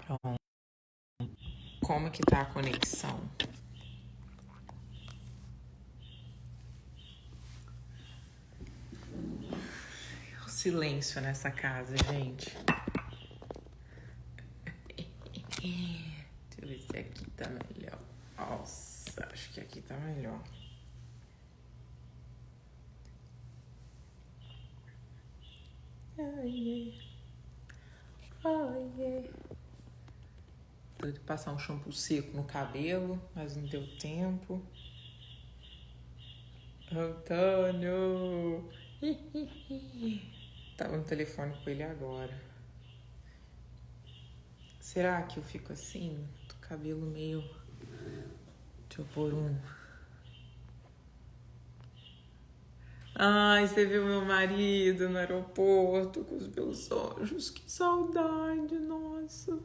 Pronto. Como que tá a conexão? O silêncio nessa casa, gente. Deixa eu ver se aqui tá melhor. Nossa, acho que aqui tá melhor. Ai, ai, ai. Tô de passar um shampoo seco no cabelo, mas não deu tempo. Antônio! Tava no telefone com ele agora. Será que eu fico assim? Do cabelo meio... Deixa eu pôr um... Ai, você viu meu marido no aeroporto com os meus anjos? Que saudade, nossa.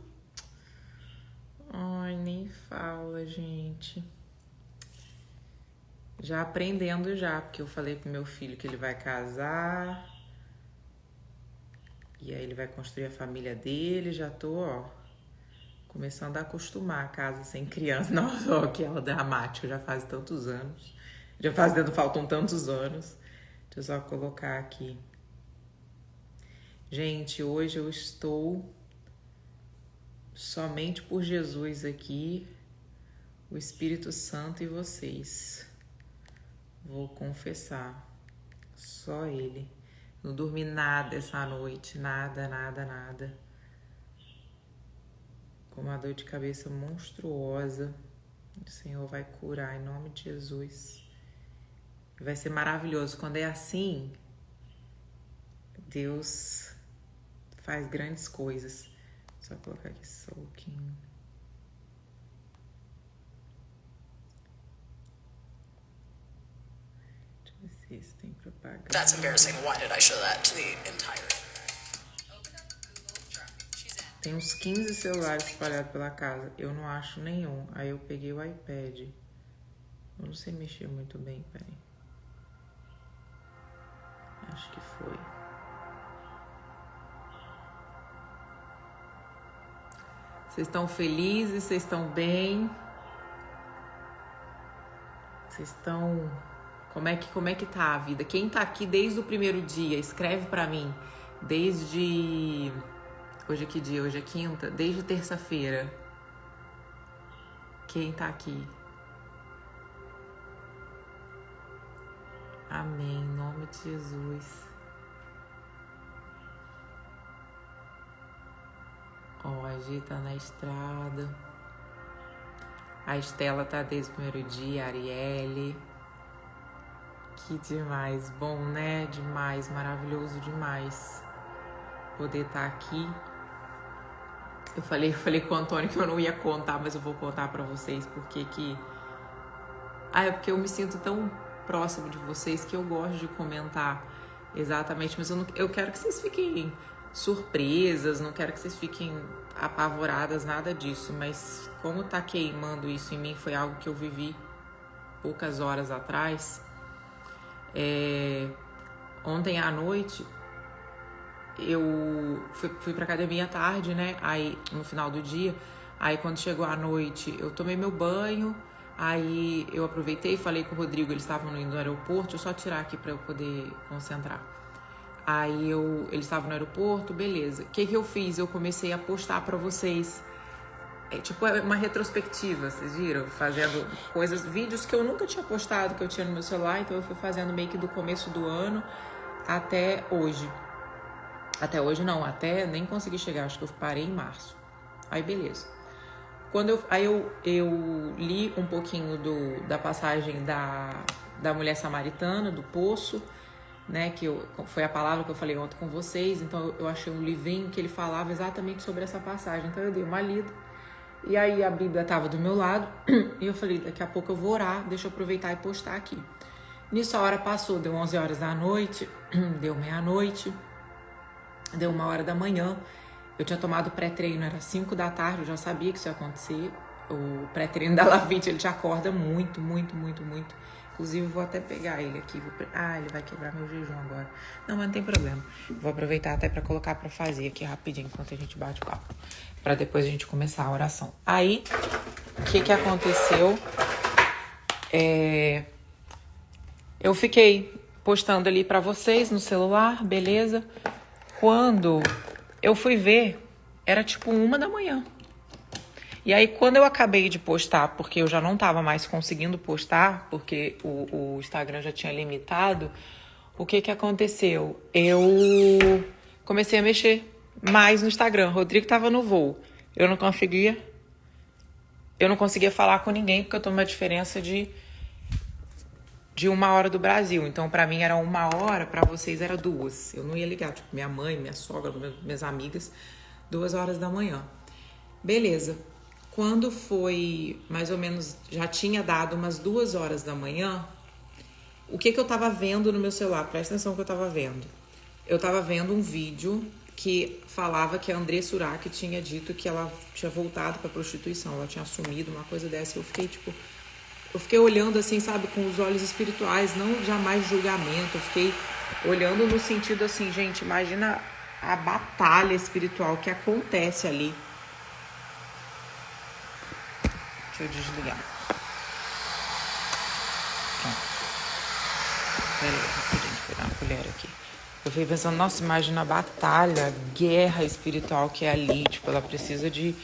Ai, nem fala, gente. Já aprendendo já, porque eu falei pro meu filho que ele vai casar. E aí ele vai construir a família dele. Já tô, ó, começando a acostumar a casa sem criança. Nossa, ó, que ela dramática, já faz tantos anos. Já fazendo, faltam tantos anos. Deixa eu só colocar aqui. Gente, hoje eu estou somente por Jesus aqui, o Espírito Santo e vocês. Vou confessar, só Ele. Não dormi nada essa noite, nada, nada, nada. Com uma dor de cabeça monstruosa. O Senhor vai curar em nome de Jesus. Vai ser maravilhoso. Quando é assim, Deus faz grandes coisas. Só colocar aqui soaking. Deixa eu ver se isso tem propaganda. That's embarrassing. Why did I show that to the entire... Tem uns 15 celulares espalhados pela casa. Eu não acho nenhum. Aí eu peguei o iPad. Eu não sei mexer muito bem, peraí. Acho que foi. Vocês estão felizes? Vocês estão bem? Vocês estão... Como é que tá a vida? Quem tá aqui desde o primeiro dia, escreve pra mim. Desde... Hoje é que dia? Hoje é quinta? Desde terça-feira. Quem tá aqui? Amém. Em nome de Jesus. Ó, a Gi tá na estrada. A Estela tá desde o primeiro dia. A Arielle. Que demais. Bom, né? Demais. Maravilhoso demais. Poder estar aqui. Eu falei com o Antônio que eu não ia contar, mas eu vou contar pra vocês porque que... é porque eu me sinto tão próximo de vocês que eu gosto de comentar exatamente, mas eu quero que vocês fiquem surpresas, não quero que vocês fiquem apavoradas, nada disso, mas como tá queimando isso em mim, foi algo que eu vivi poucas horas atrás. Ontem à noite eu fui pra academia à tarde, né? Aí no final do dia, aí quando chegou a noite eu tomei meu banho, aí eu aproveitei e falei com o Rodrigo, eles estavam indo no aeroporto, deixa eu só tirar aqui pra eu poder concentrar. Aí eles estavam no aeroporto, beleza. O que eu fiz? Eu comecei a postar pra vocês, tipo uma retrospectiva, vocês viram? Fazendo coisas, vídeos que eu nunca tinha postado, que eu tinha no meu celular, então eu fui fazendo meio que do começo do ano até hoje. Até hoje não, até nem consegui chegar, acho que eu parei em março. Aí beleza. Aí eu li um pouquinho da passagem da mulher samaritana, do poço, né, foi a palavra que eu falei ontem com vocês, então eu achei um livrinho que ele falava exatamente sobre essa passagem, então eu dei uma lida, e aí a Bíblia estava do meu lado, e eu falei, daqui a pouco eu vou orar, deixa eu aproveitar e postar aqui. Nisso a hora passou, deu 11 horas da noite, deu meia-noite, deu 1h da manhã, eu tinha tomado pré-treino, era 5 da tarde, eu já sabia que isso ia acontecer. O pré-treino da Lavite, ele te acorda muito, muito, muito, muito. Inclusive, vou até pegar ele aqui. Ele vai quebrar meu jejum agora. Não, mas não tem problema. Vou aproveitar até pra colocar pra fazer aqui rapidinho, enquanto a gente bate o papo. Pra depois a gente começar a oração. Aí, o que aconteceu? Eu fiquei postando ali pra vocês no celular, beleza? Quando eu fui ver, era tipo 1 da manhã. E aí, quando eu acabei de postar, porque eu já não tava mais conseguindo postar, porque o Instagram já tinha limitado, o que aconteceu? Eu comecei a mexer mais no Instagram. O Rodrigo tava no voo. Eu não conseguia falar com ninguém, porque eu tô numa diferença de 1 hora do Brasil. Então, pra mim era 1 hora, pra vocês era 2. Eu não ia ligar, tipo, minha mãe, minha sogra, minhas amigas, 2 horas da manhã. Beleza. Quando foi, mais ou menos, já tinha dado umas 2 horas da manhã, o que eu tava vendo no meu celular? Presta atenção no que eu tava vendo. Eu tava vendo um vídeo que falava que a André Surak tinha dito que ela tinha voltado pra prostituição, ela tinha assumido uma coisa dessa. Eu fiquei olhando assim, sabe, com os olhos espirituais, não jamais julgamento. Eu fiquei olhando no sentido assim, gente, imagina a batalha espiritual que acontece ali. Deixa eu desligar. Pronto. Pera aí, rapidinho, vou pegar uma colher aqui. Eu fiquei pensando, nossa, imagina a batalha, guerra espiritual que é ali. Tipo, ela precisa de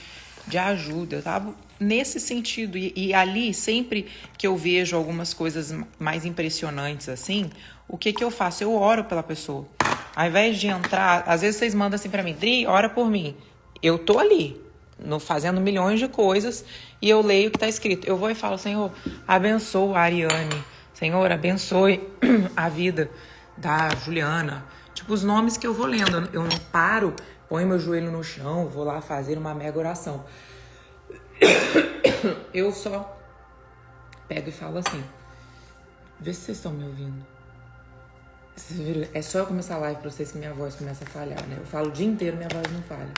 ajuda. Eu tava nesse sentido. E ali, sempre que eu vejo algumas coisas mais impressionantes assim, o que eu faço? Eu oro pela pessoa. Ao invés de entrar, às vezes vocês mandam assim pra mim, Dri, ora por mim. Eu tô ali, fazendo milhões de coisas, e eu leio o que tá escrito. Eu vou e falo, Senhor, abençoa a Ariane. Senhor, abençoe a vida da Juliana. Tipo, os nomes que eu vou lendo. Eu não paro, ponho meu joelho no chão, vou lá fazer uma mega oração. Eu só pego e falo assim. Vê se vocês estão me ouvindo. Vocês viram? É só eu começar a live pra vocês que minha voz começa a falhar, né? Eu falo o dia inteiro, minha voz não falha.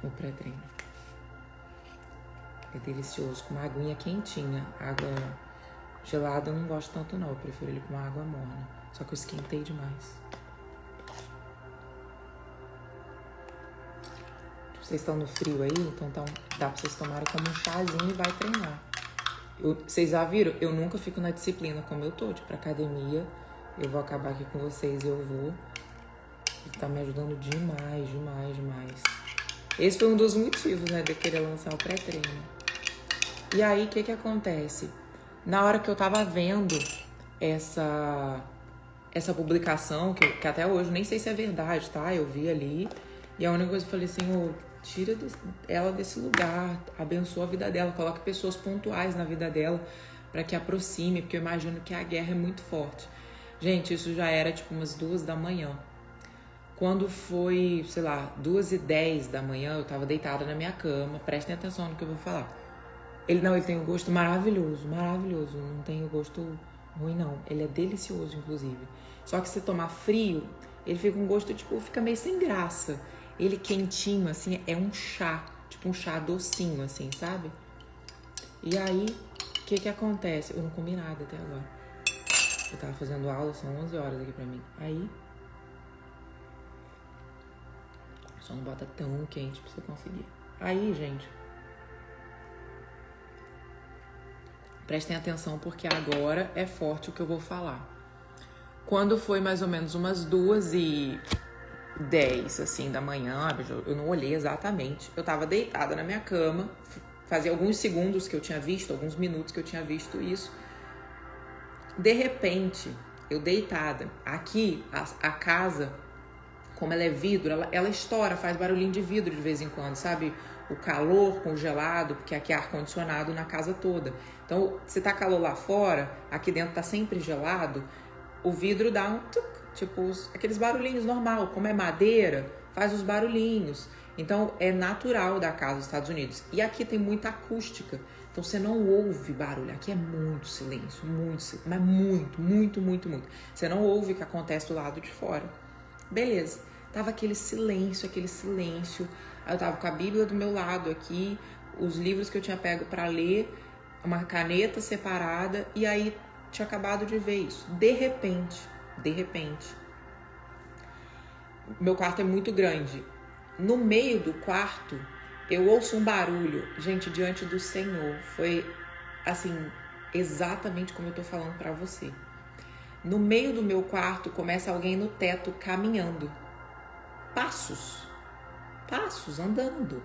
O pré-treino é delicioso, com uma aguinha quentinha. Água gelada eu não gosto tanto não, eu prefiro ele com uma água morna. Só que eu esquentei demais. Vocês estão no frio aí, então dá pra vocês tomarem como um chazinho e vai treinar. Vocês já viram? Eu nunca fico na disciplina como eu tô, tipo, pra academia. Eu vou acabar aqui com vocês, eu vou. Tá me ajudando demais, demais, demais. Esse foi um dos motivos, né, de eu querer lançar o pré-treino. E aí, o que acontece? Na hora que eu tava vendo essa publicação, que até hoje nem sei se é verdade, tá? Eu vi ali. E a única coisa que eu falei, Senhor, tira ela desse lugar, abençoa a vida dela, coloque pessoas pontuais na vida dela pra que aproxime, porque eu imagino que a guerra é muito forte. Gente, isso já era tipo umas 2 da manhã. Quando foi, sei lá, 2h10 da manhã, eu tava deitada na minha cama. Prestem atenção no que eu vou falar. Ele tem um gosto maravilhoso, maravilhoso. Não tem o gosto ruim, não. Ele é delicioso, inclusive. Só que se tomar frio, ele fica com gosto, tipo, fica meio sem graça. Ele quentinho, assim, é um chá. Tipo um chá docinho, assim, sabe? E aí, o que acontece? Eu não comi nada até agora. Eu tava fazendo aula, são 11 horas aqui pra mim. Aí... só não bota tão quente pra você conseguir. Aí, gente, prestem atenção porque agora é forte o que eu vou falar. Quando foi mais ou menos umas 2h10, assim, da manhã, eu não olhei exatamente. Eu tava deitada na minha cama, fazia alguns segundos que eu tinha visto, alguns minutos que eu tinha visto isso. De repente, eu deitada, aqui, a casa... como ela é vidro, ela estoura, faz barulhinho de vidro de vez em quando, sabe? O calor com o gelado, porque aqui é ar-condicionado na casa toda. Então, se tá calor lá fora, aqui dentro tá sempre gelado, o vidro dá um tuc, tipo aqueles barulhinhos normal, como é madeira, faz os barulhinhos. Então, é natural da casa dos Estados Unidos. E aqui tem muita acústica, então você não ouve barulho. Aqui é muito silêncio, mas muito, muito, muito, muito. Você não ouve o que acontece do lado de fora. Beleza. Tava aquele silêncio. Aí eu tava com a Bíblia do meu lado aqui, os livros que eu tinha pego pra ler, uma caneta separada, e aí tinha acabado de ver isso. De repente, meu quarto é muito grande. No meio do quarto, eu ouço um barulho, gente, diante do Senhor. Foi assim, exatamente como eu tô falando pra você. No meio do meu quarto, começa alguém no teto caminhando. Passos, andando.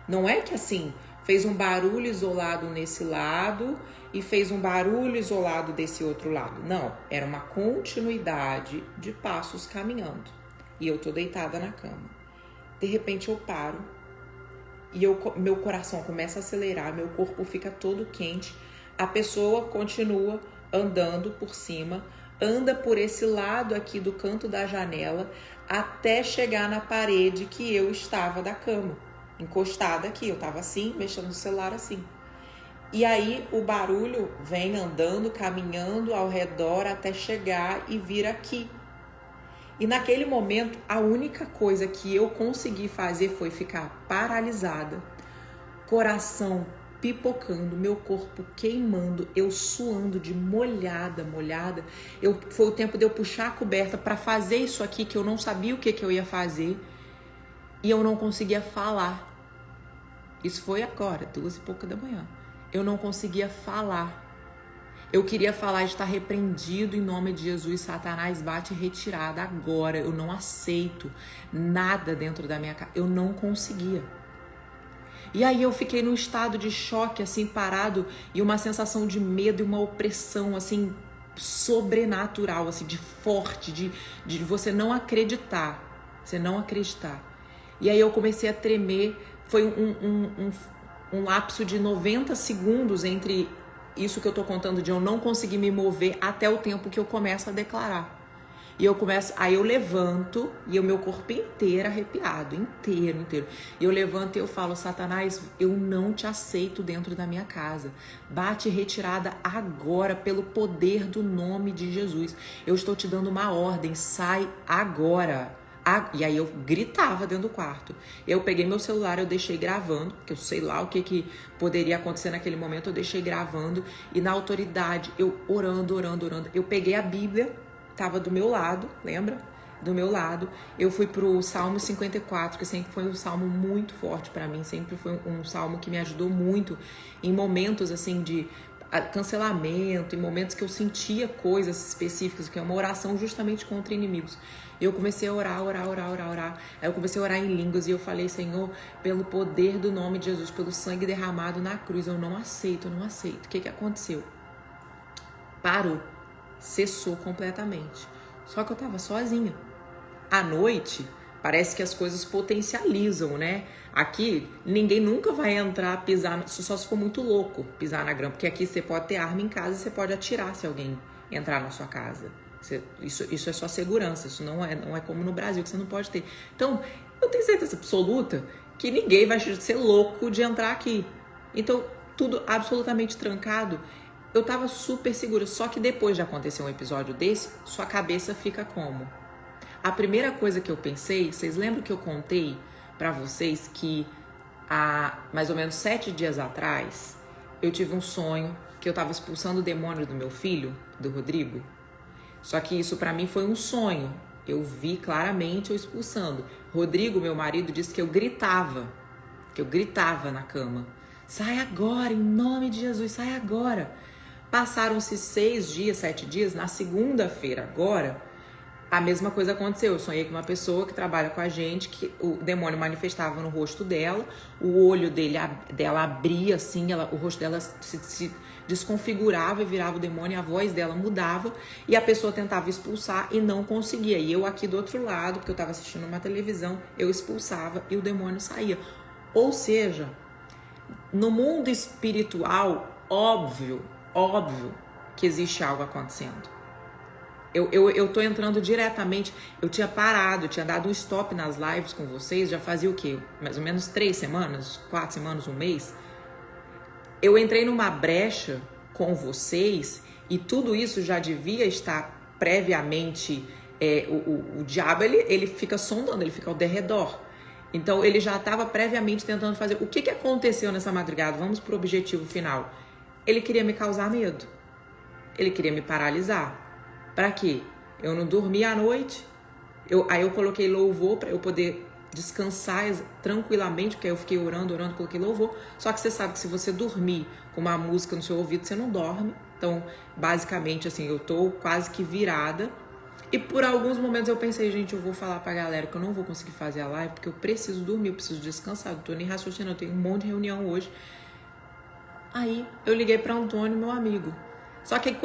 Não é que assim, fez um barulho isolado nesse lado e fez um barulho isolado desse outro lado. Não, era uma continuidade de passos caminhando. E eu tô deitada na cama. De repente eu paro e meu coração começa a acelerar, meu corpo fica todo quente. A pessoa continua andando por cima, anda por esse lado aqui do canto da janela até chegar na parede que eu estava da cama, encostada aqui. Eu estava assim, mexendo no celular assim. E aí o barulho vem andando, caminhando ao redor até chegar e vir aqui. E naquele momento, a única coisa que eu consegui fazer foi ficar paralisada, coração pipocando, meu corpo queimando, eu suando de molhada. Foi o tempo de eu puxar a coberta para fazer isso aqui, que eu não sabia o que eu ia fazer, e eu não conseguia falar. Isso foi agora, 2h pouca da manhã. Eu não conseguia falar. Eu queria falar, está repreendido em nome de Jesus, Satanás, bate retirada agora. Eu não aceito nada dentro da minha casa. Eu não conseguia. E aí eu fiquei num estado de choque, assim, parado, e uma sensação de medo e uma opressão, assim, sobrenatural, assim, de forte, de você não acreditar. E aí eu comecei a tremer. Foi um lapso de 90 segundos entre isso que eu tô contando de eu não conseguir me mover até o tempo que eu começo a declarar. Aí eu levanto e o meu corpo inteiro arrepiado, inteiro. E eu levanto e eu falo, Satanás, eu não te aceito dentro da minha casa. Bate retirada agora pelo poder do nome de Jesus. Eu estou te dando uma ordem, sai agora. E aí eu gritava dentro do quarto. Eu peguei meu celular, eu deixei gravando, porque eu sei lá o que poderia acontecer naquele momento, eu deixei gravando. E na autoridade, eu orando. Eu peguei a Bíblia, tava do meu lado, lembra? Do meu lado. Eu fui pro Salmo 54, que sempre foi um salmo muito forte pra mim. Sempre foi um salmo que me ajudou muito em momentos assim de cancelamento, em momentos que eu sentia coisas específicas, que é uma oração justamente contra inimigos. Eu comecei a orar. Aí eu comecei a orar em línguas e eu falei, Senhor, pelo poder do nome de Jesus, pelo sangue derramado na cruz, eu não aceito. O que aconteceu? Parou. Cessou completamente. Só que eu tava sozinha. À noite, parece que as coisas potencializam, né? Aqui, ninguém nunca vai entrar, pisar, só se for muito louco pisar na grama, porque aqui você pode ter arma em casa e você pode atirar se alguém entrar na sua casa. Isso é só segurança, isso não é como no Brasil, que você não pode ter. Então, eu tenho certeza absoluta que ninguém vai ser louco de entrar aqui. Então, tudo absolutamente trancado. Eu tava super segura, só que depois de acontecer um episódio desse, sua cabeça fica como? A primeira coisa que eu pensei, vocês lembram que eu contei pra vocês que há mais ou menos 7 dias atrás, eu tive um sonho que eu tava expulsando o demônio do meu filho, do Rodrigo? Só que isso pra mim foi um sonho. Eu vi claramente eu expulsando. Rodrigo, meu marido, disse que eu gritava na cama. Sai agora, em nome de Jesus, sai agora. Passaram-se 7 dias, na segunda-feira agora, a mesma coisa aconteceu. Eu sonhei com uma pessoa que trabalha com a gente, que o demônio manifestava no rosto dela, o olho dela abria assim, o rosto dela se desconfigurava e virava o demônio, a voz dela mudava e a pessoa tentava expulsar e não conseguia. E eu aqui do outro lado, porque eu estava assistindo uma televisão, eu expulsava e o demônio saía. Ou seja, no mundo espiritual, óbvio que existe algo acontecendo. Eu tô entrando diretamente, eu tinha parado, tinha dado um stop nas lives com vocês, já fazia o quê? Mais ou menos 3 semanas, 4 semanas, um mês. Eu entrei numa brecha com vocês e tudo isso já devia estar previamente, o diabo ele fica sondando, ele fica ao derredor. Então ele já estava previamente tentando fazer. O que aconteceu nessa madrugada? Vamos pro objetivo final. Ele queria me causar medo. Ele queria me paralisar. Pra quê? Eu não dormia à noite. Aí eu coloquei louvor pra eu poder descansar tranquilamente, porque aí eu fiquei orando, coloquei louvor. Só que você sabe que se você dormir com uma música no seu ouvido, você não dorme. Então, basicamente, assim, eu tô quase que virada. E por alguns momentos eu pensei, gente, eu vou falar pra galera que eu não vou conseguir fazer a live, porque eu preciso dormir, eu preciso descansar, eu tô nem raciocinando, eu tenho um monte de reunião hoje. Aí eu liguei pra Antônio, meu amigo. Só que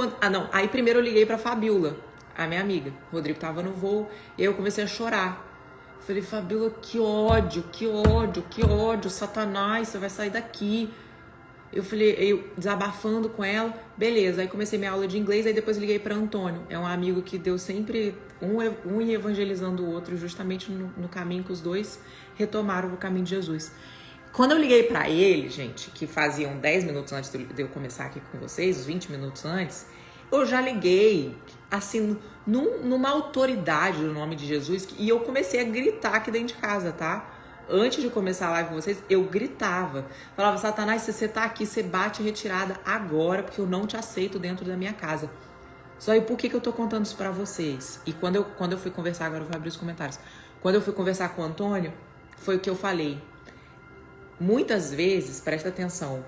aí primeiro eu liguei pra Fabiola, a minha amiga. O Rodrigo tava no voo, e aí eu comecei a chorar. Falei, Fabiola, que ódio, Satanás, você vai sair daqui. Eu falei, eu desabafando com ela, beleza. Aí comecei minha aula de inglês, aí depois liguei para Antônio. É um amigo que deu sempre um evangelizando o outro, justamente no caminho que os dois retomaram o caminho de Jesus. Quando eu liguei para ele, gente, que faziam 10 minutos antes de eu começar aqui com vocês, 20 minutos antes, eu já liguei, assim, numa autoridade do nome de Jesus, e eu comecei a gritar aqui dentro de casa, tá? Antes de começar a live com vocês, eu gritava. Falava, Satanás, se você tá aqui, você bate retirada agora, porque eu não te aceito dentro da minha casa. Só aí, por que eu tô contando isso pra vocês? E quando eu fui conversar, agora eu vou abrir os comentários. Quando eu fui conversar com o Antônio, foi o que eu falei. Muitas vezes, presta atenção,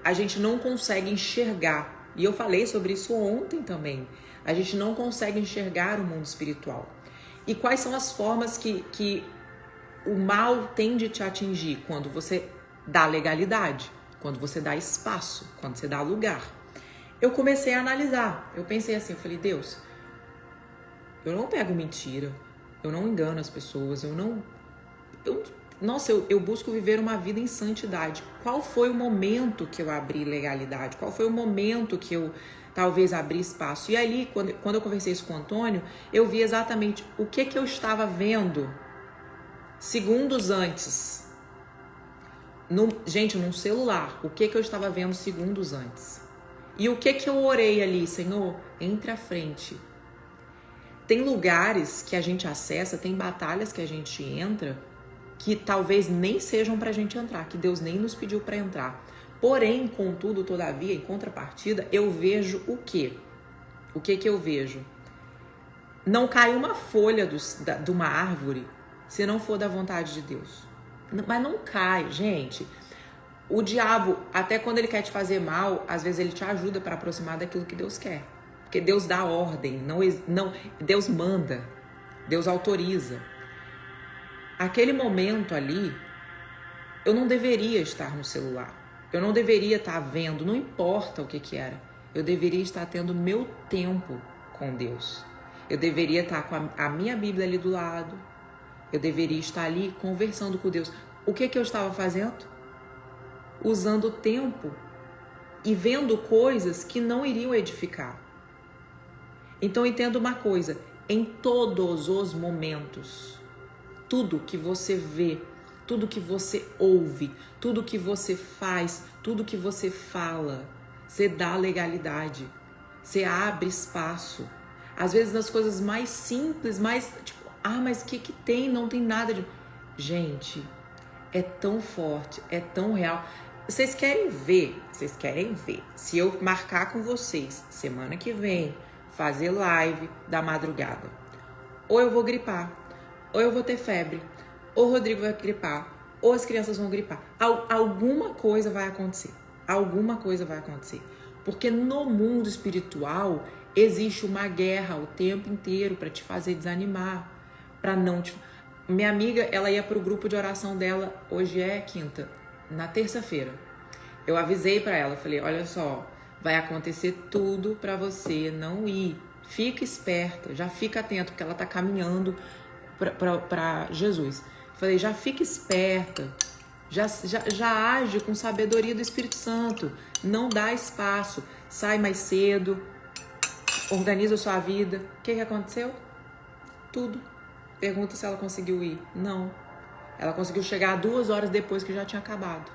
a gente não consegue enxergar. E eu falei sobre isso ontem também. A gente não consegue enxergar o mundo espiritual. E quais são as formas que o mal tende a te atingir? Quando você dá legalidade, quando você dá espaço, quando você dá lugar. Eu comecei a analisar. Eu pensei assim, eu falei, Deus, eu não pego mentira, eu não engano as pessoas, eu busco viver uma vida em santidade. Qual foi o momento que eu abri legalidade? Qual foi o momento que eu talvez abri espaço? E ali, quando eu conversei isso com o Antônio, eu vi exatamente o que eu estava vendo segundos antes. Gente, num celular, o que eu estava vendo segundos antes. E o que eu orei ali, Senhor? Entre à frente. Tem lugares que a gente acessa, tem batalhas que a gente entra, que talvez nem sejam pra gente entrar, que Deus nem nos pediu pra entrar. Porém, contudo, todavia, em contrapartida, eu vejo o quê? O que eu vejo? Não cai uma folha de uma árvore se não for da vontade de Deus. Mas não cai, gente. O diabo, até quando ele quer te fazer mal, às vezes ele te ajuda para aproximar daquilo que Deus quer. Porque Deus dá ordem, não, Deus manda, Deus autoriza. Aquele momento ali, eu não deveria estar no celular. Eu não deveria estar vendo, não importa o que era. Eu deveria estar tendo meu tempo com Deus. Eu deveria estar com a minha Bíblia ali do lado. Eu deveria estar ali conversando com Deus. O que eu estava fazendo? Usando o tempo e vendo coisas que não iriam edificar. Então entenda uma coisa, em todos os momentos, tudo que você vê, tudo que você ouve, tudo que você faz, tudo que você fala, você dá legalidade, você abre espaço. Às vezes nas coisas mais simples, mais tipo, mas o que tem? Não tem nada de... Gente, é tão forte, é tão real. Vocês querem ver, se eu marcar com vocês semana que vem, fazer live da madrugada, ou eu vou gripar, ou eu vou ter febre, ou o Rodrigo vai gripar, ou as crianças vão gripar. Alguma coisa vai acontecer. Porque no mundo espiritual existe uma guerra o tempo inteiro para te fazer desanimar, para não te... Minha amiga, ela ia pro grupo de oração dela, hoje é quinta, na terça-feira. Eu avisei para ela, falei, olha só, vai acontecer tudo para você não ir. Fica esperta, já fica atento, porque ela tá caminhando para Jesus. Falei, já fica esperta, já age com sabedoria do Espírito Santo, não dá espaço, sai mais cedo, organiza a sua vida. O que aconteceu? Tudo. Pergunta se ela conseguiu ir. Não. Ela conseguiu chegar 2 horas depois que já tinha acabado.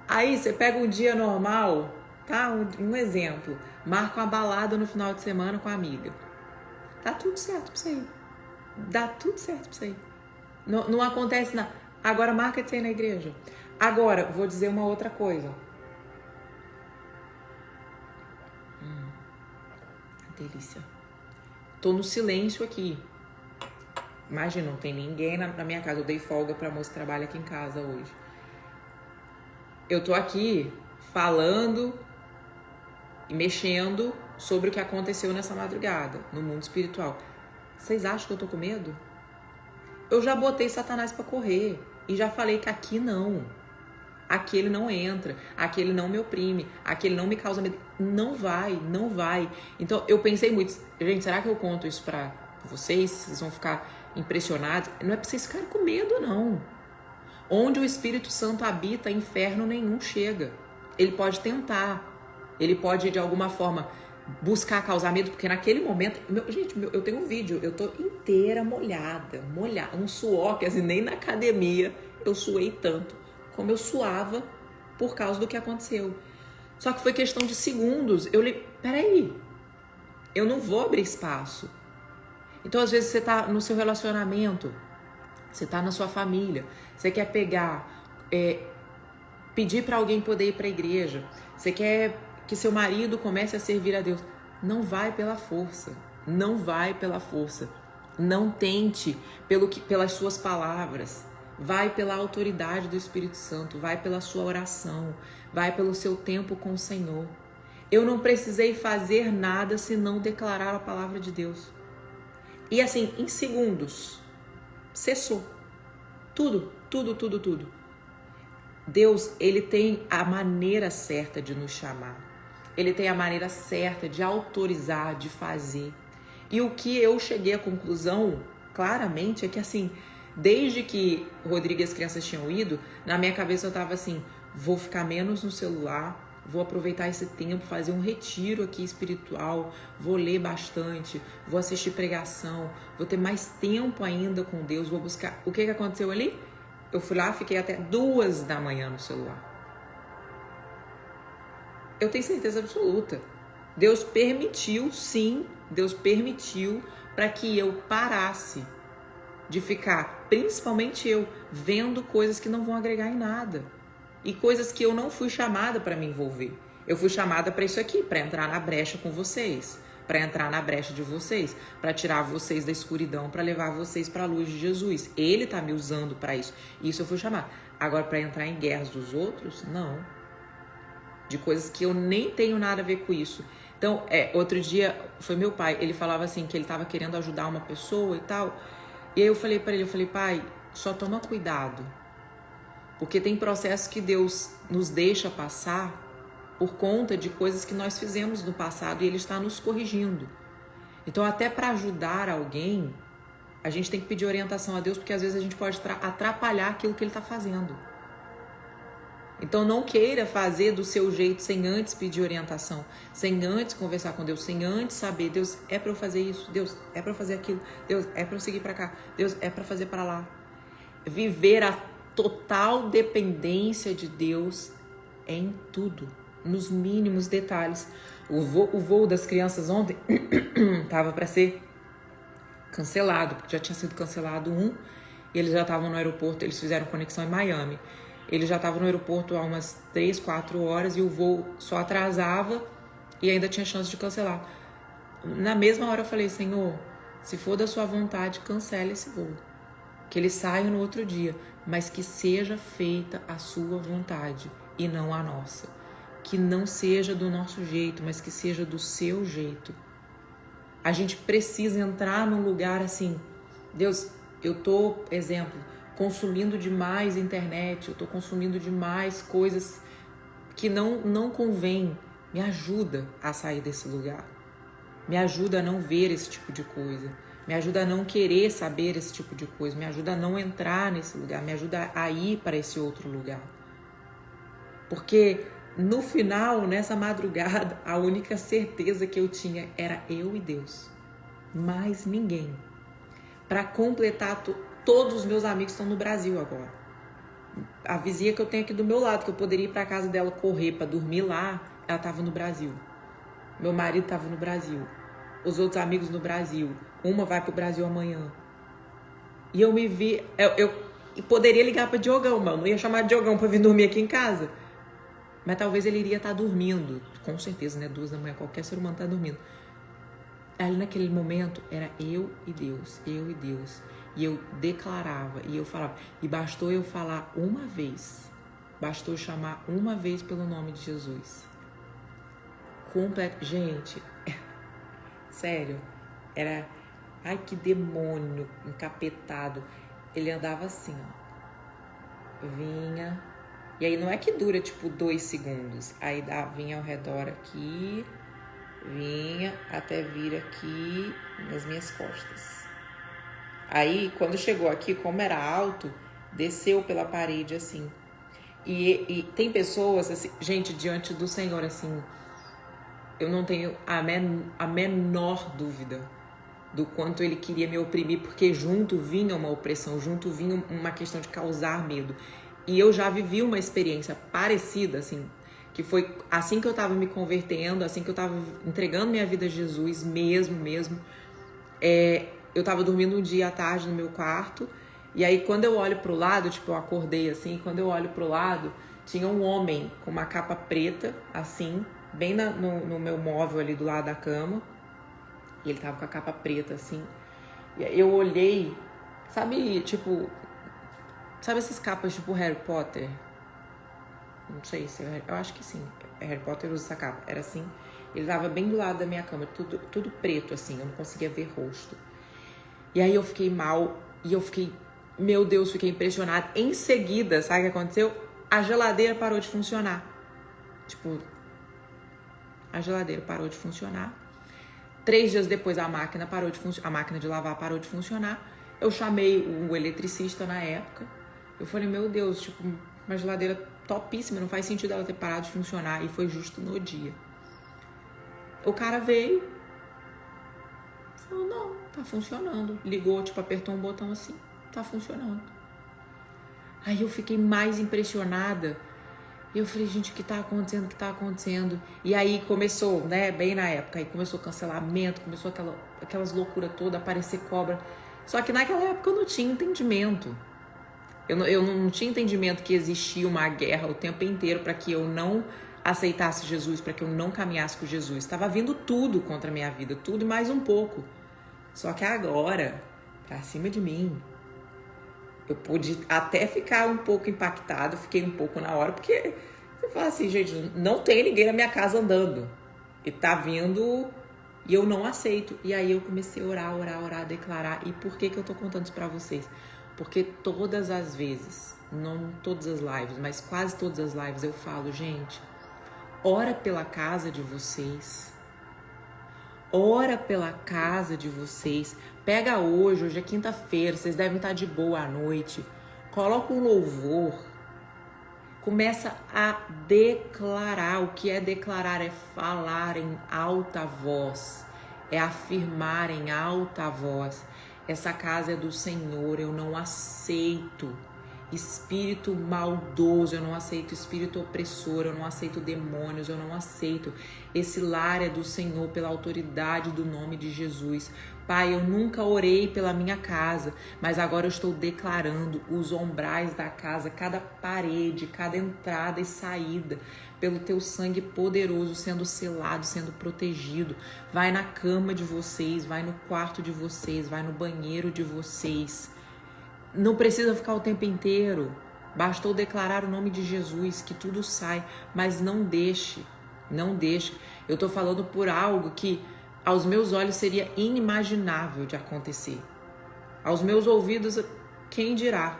Aí você pega um dia normal, tá? Um exemplo. Marca uma balada no final de semana com a amiga. Tá tudo certo pra você ir. Dá tudo certo pra você ir. Não acontece nada. Agora marca de você ir na igreja. Agora, vou dizer uma outra coisa. delícia. Tô no silêncio aqui. Imagina, não tem ninguém na minha casa. Eu dei folga pra moça que trabalha aqui em casa hoje. Eu tô aqui falando e mexendo sobre o que aconteceu nessa madrugada, no mundo espiritual. Vocês acham que eu tô com medo? Eu já botei Satanás pra correr e já falei que aqui não. Aqui ele não entra, aqui ele não me oprime, aqui ele não me causa medo. Não vai, não vai. Então eu pensei muito, gente, será que eu conto isso pra vocês? Vocês vão ficar impressionados? Não é pra vocês ficarem com medo, não. Onde o Espírito Santo habita, inferno nenhum chega. Ele pode tentar, ele pode de alguma forma buscar causar medo, porque naquele momento, eu tenho um vídeo, eu tô inteira molhada, um suor, que assim, nem na academia eu suei tanto como eu suava por causa do que aconteceu. Só que foi questão de segundos. Peraí, eu não vou abrir espaço. Então, às vezes, você tá no seu relacionamento, você tá na sua família, você quer pedir para alguém poder ir para a igreja, você quer que seu marido comece a servir a Deus. Não vai pela força, não vai pela força. Não tente pelas suas palavras. Vai pela autoridade do Espírito Santo, vai pela sua oração, vai pelo seu tempo com o Senhor. Eu não precisei fazer nada senão declarar a palavra de Deus. E assim, em segundos, cessou. Tudo. Deus, ele tem a maneira certa de nos chamar. Ele tem a maneira certa de autorizar, de fazer. E o que eu cheguei à conclusão, claramente, é que assim, desde que o Rodrigo e as crianças tinham ido, na minha cabeça eu tava assim, vou ficar menos no celular, vou aproveitar esse tempo, fazer um retiro aqui espiritual, vou ler bastante, vou assistir pregação, vou ter mais tempo ainda com Deus, vou buscar. O que aconteceu ali? Eu fui lá, fiquei até 2 da manhã no celular. Eu tenho certeza absoluta. Deus permitiu, sim, Deus permitiu para que eu parasse de ficar, principalmente eu, vendo coisas que não vão agregar em nada. E coisas que eu não fui chamada para me envolver. Eu fui chamada para isso aqui, para entrar na brecha com vocês, para entrar na brecha de vocês, para tirar vocês da escuridão, para levar vocês para a luz de Jesus. Ele tá me usando para isso. Isso eu fui chamada. Agora, para entrar em guerras dos outros, não. De coisas que eu nem tenho nada a ver com isso. Então, outro dia, foi meu pai, ele falava assim, que ele estava querendo ajudar uma pessoa e tal. E aí eu falei para ele, pai, só toma cuidado. Porque tem processos que Deus nos deixa passar por conta de coisas que nós fizemos no passado e Ele está nos corrigindo. Então, até para ajudar alguém, a gente tem que pedir orientação a Deus, porque às vezes a gente pode atrapalhar aquilo que Ele está fazendo. Então, não queira fazer do seu jeito sem antes pedir orientação, sem antes conversar com Deus, sem antes saber, Deus, é para eu fazer isso, Deus, é para eu fazer aquilo, Deus, é para eu seguir para cá, Deus, é para fazer para lá. Viver a total dependência de Deus em tudo, nos mínimos detalhes. O voo das crianças ontem estava para ser cancelado, porque já tinha sido cancelado um, e eles já estavam no aeroporto, eles fizeram conexão em Miami. Ele já estava no aeroporto há umas 3, 4 horas e o voo só atrasava e ainda tinha chance de cancelar. Na mesma hora eu falei, Senhor, se for da sua vontade, cancele esse voo. Que ele saia no outro dia, mas que seja feita a sua vontade e não a nossa. Que não seja do nosso jeito, mas que seja do seu jeito. A gente precisa entrar num lugar assim, Deus, eu tô, exemplo, consumindo demais internet, eu tô consumindo demais coisas que não convém. Me ajuda a sair desse lugar. Me ajuda a não ver esse tipo de coisa. Me ajuda a não querer saber esse tipo de coisa. Me ajuda a não entrar nesse lugar. Me ajuda a ir para esse outro lugar. Porque no final, nessa madrugada, a única certeza que eu tinha era eu e Deus. Mais ninguém. Para completar todos os meus amigos estão no Brasil agora. A vizinha que eu tenho aqui do meu lado, que eu poderia ir para casa dela correr para dormir lá, ela estava no Brasil. Meu marido estava no Brasil. Os outros amigos no Brasil. Uma vai para o Brasil amanhã. E eu me vi... Eu poderia ligar para Diogão, mano. Não ia chamar Diogão para vir dormir aqui em casa. Mas talvez ele iria estar dormindo. Com certeza, né? 2 da manhã, qualquer ser humano está dormindo. ali naquele momento era eu e Deus. E eu declarava, e eu falava. E bastou eu falar uma vez. Bastou chamar uma vez pelo nome de Jesus. Gente, sério, era... Ai, que demônio encapetado. Ele andava assim, ó. Vinha. E aí não é que dura, tipo, 2 segundos. Aí vinha ao redor aqui. Vinha até vir aqui nas minhas costas. Aí, quando chegou aqui, como era alto, desceu pela parede, assim. E tem pessoas, assim, gente, diante do Senhor, assim, eu não tenho a menor dúvida do quanto ele queria me oprimir, porque junto vinha uma opressão, junto vinha uma questão de causar medo. E eu já vivi uma experiência parecida, assim, que foi assim que eu tava me convertendo, assim que eu tava entregando minha vida a Jesus, mesmo. Eu tava dormindo um dia à tarde no meu quarto, e aí quando eu olho pro lado, tipo, eu acordei assim, quando eu olho pro lado, tinha um homem com uma capa preta, assim, bem no meu móvel ali do lado da cama. E ele tava com a capa preta, assim. E eu olhei, sabe, tipo... Sabe essas capas tipo Harry Potter? Não sei se... Eu acho que sim. Harry Potter usa essa capa. Era assim. Ele tava bem do lado da minha cama, tudo preto, assim. Eu não conseguia ver rosto. E aí eu fiquei mal. E eu fiquei... Meu Deus, fiquei impressionada. Em seguida, sabe o que aconteceu? A geladeira parou de funcionar. Tipo... A geladeira parou de funcionar. 3 dias depois a máquina parou de funcionar, a máquina de lavar parou de funcionar. Eu chamei o eletricista na época. Eu falei, meu Deus, tipo, uma geladeira topíssima, não faz sentido ela ter parado de funcionar. E foi justo no dia. O cara veio, falou, não, tá funcionando. Ligou, tipo, apertou um botão assim, tá funcionando. Aí eu fiquei mais impressionada. E eu falei, gente, o que tá acontecendo? E aí começou, né, bem na época, aí começou cancelamento, começou aquelas loucuras todas, aparecer cobra. Só que naquela época eu não tinha entendimento. Eu não tinha entendimento que existia uma guerra o tempo inteiro para que eu não aceitasse Jesus, para que eu não caminhasse com Jesus. Estava vindo tudo contra a minha vida, tudo e mais um pouco. Só que agora, pra cima de mim, eu pude até ficar um pouco impactado, fiquei um pouco na hora, porque você fala assim, gente, não tem ninguém na minha casa andando. E tá vindo e eu não aceito. E aí eu comecei a orar, declarar. E por que eu tô contando isso pra vocês? Porque todas as vezes, não todas as lives, mas quase todas as lives eu falo, gente, ora pela casa de vocês. Ora pela casa de vocês. Pega hoje é quinta-feira, vocês devem estar de boa à noite. Coloca um louvor. Começa a declarar. O que é declarar? É falar em alta voz. É afirmar em alta voz. Essa casa é do Senhor, eu não aceito espírito maldoso, eu não aceito espírito opressor, eu não aceito demônios, eu não aceito. Esse lar é do Senhor pela autoridade do nome de Jesus. Pai, eu nunca orei pela minha casa, mas agora eu estou declarando os umbrais da casa, cada parede, cada entrada e saída, pelo teu sangue poderoso sendo selado, sendo protegido. Vai na cama de vocês, vai no quarto de vocês, vai no banheiro de vocês. Não precisa ficar o tempo inteiro. Bastou declarar o nome de Jesus, que tudo sai. Mas não deixe. Eu tô falando por algo que aos meus olhos seria inimaginável de acontecer. Aos meus ouvidos, quem dirá?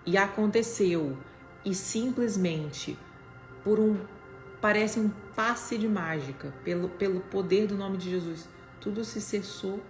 E aconteceu. E simplesmente, parece um passe de mágica, pelo poder do nome de Jesus, tudo se cessou.